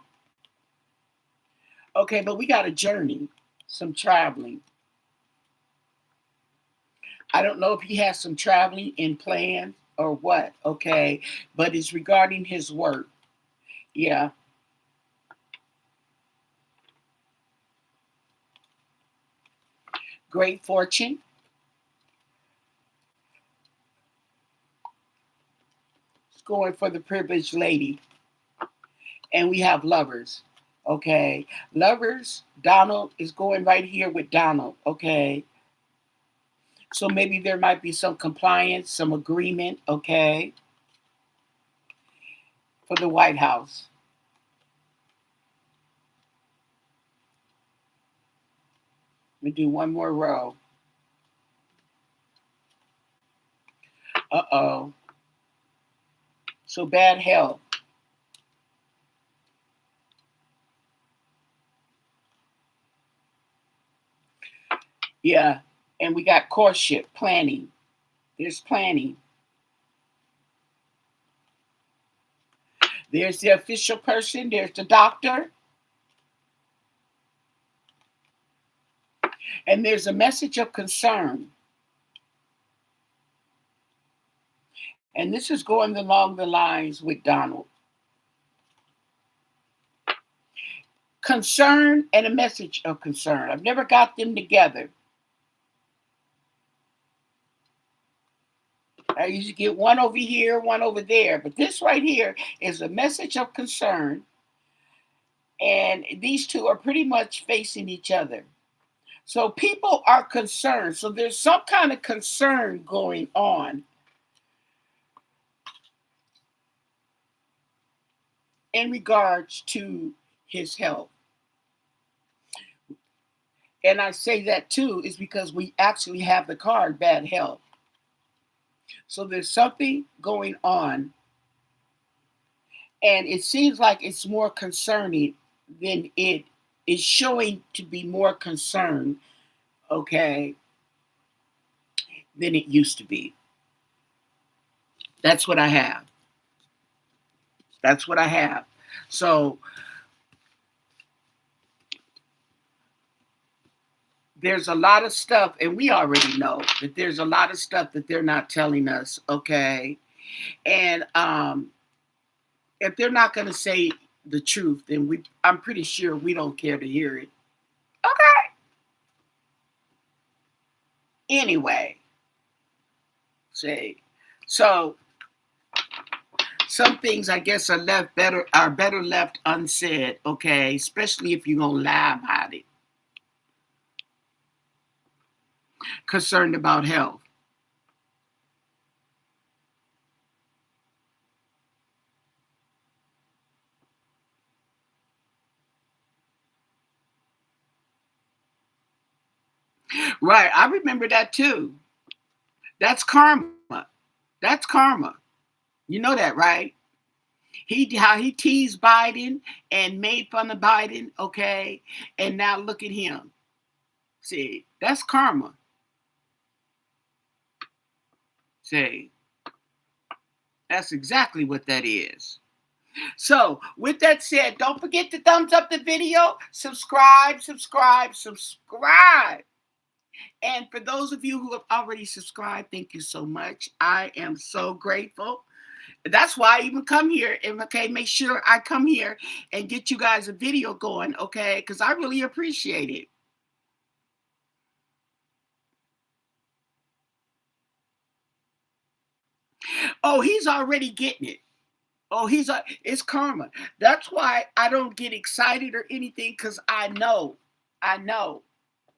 Okay, but we got a journey, some traveling. I don't know if he has some traveling in plan or what, okay, but it's regarding his work. Yeah, great fortune. It's going for the privileged lady. And we have lovers, okay. Lovers, Donald is going right here with Donald, okay. So maybe there might be some compliance, some agreement, okay, for the White House. Let me do one more row. Uh-oh. So bad health. Yeah. And we got courtship, planning. There's planning. There's the official person. There's the doctor. And there's a message of concern. And this is going along the lines with Donald. Concern and a message of concern. I've never got them together. I usually get one over here, one over there. But this right here is a message of concern. And these two are pretty much facing each other. So people are concerned. So there's some kind of concern going on in regards to his health. And I say that too is because we actually have the card bad health. So there's something going on, and it seems like it's more concerning than it is showing to be more concerned, okay, than it used to be. That's what I have. That's what I have. So there's a lot of stuff, and we already know that there's a lot of stuff that they're not telling us, okay? And if they're not going to say the truth, then I'm pretty sure we don't care to hear it. Okay. Anyway, say so some things I guess are better left unsaid, okay? Especially if you're gonna lie about it. Concerned about health. Right, I remember that too. That's karma. That's karma. You know that, right? How he teased Biden and made fun of Biden, okay? And now look at him. See, that's karma. See, that's exactly what that is. So, with that said, don't forget to thumbs up the video, subscribe. And for those of you who have already subscribed, thank you so much. I am so grateful. That's why I even come here and make sure I come here and get you guys a video going, okay? Because I really appreciate it. Oh, he's already getting it. Oh, it's karma. That's why I don't get excited or anything, because I know.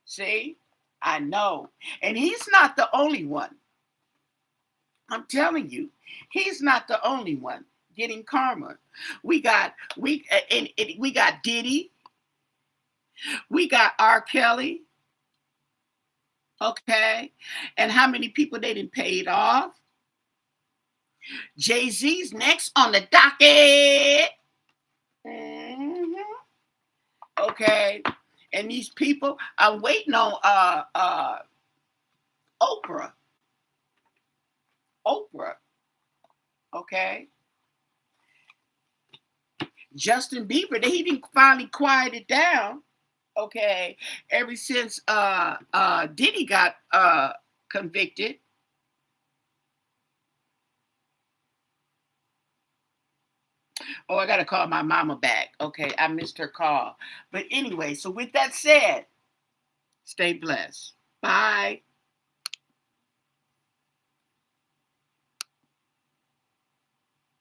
See, I know. And he's not the only one. I'm telling you, he's not the only one getting karma. We got Diddy, we got R. Kelly, okay, and how many people they didn't paid off? Jay-Z's next on the docket. Mm-hmm. Okay, and these people, I'm waiting on Oprah. Okay. Justin Bieber, he didn't finally quiet it down. Okay, ever since Diddy got convicted. Oh, I gotta call my mama back. Okay, I missed her call. But anyway, so with that said, stay blessed. Bye.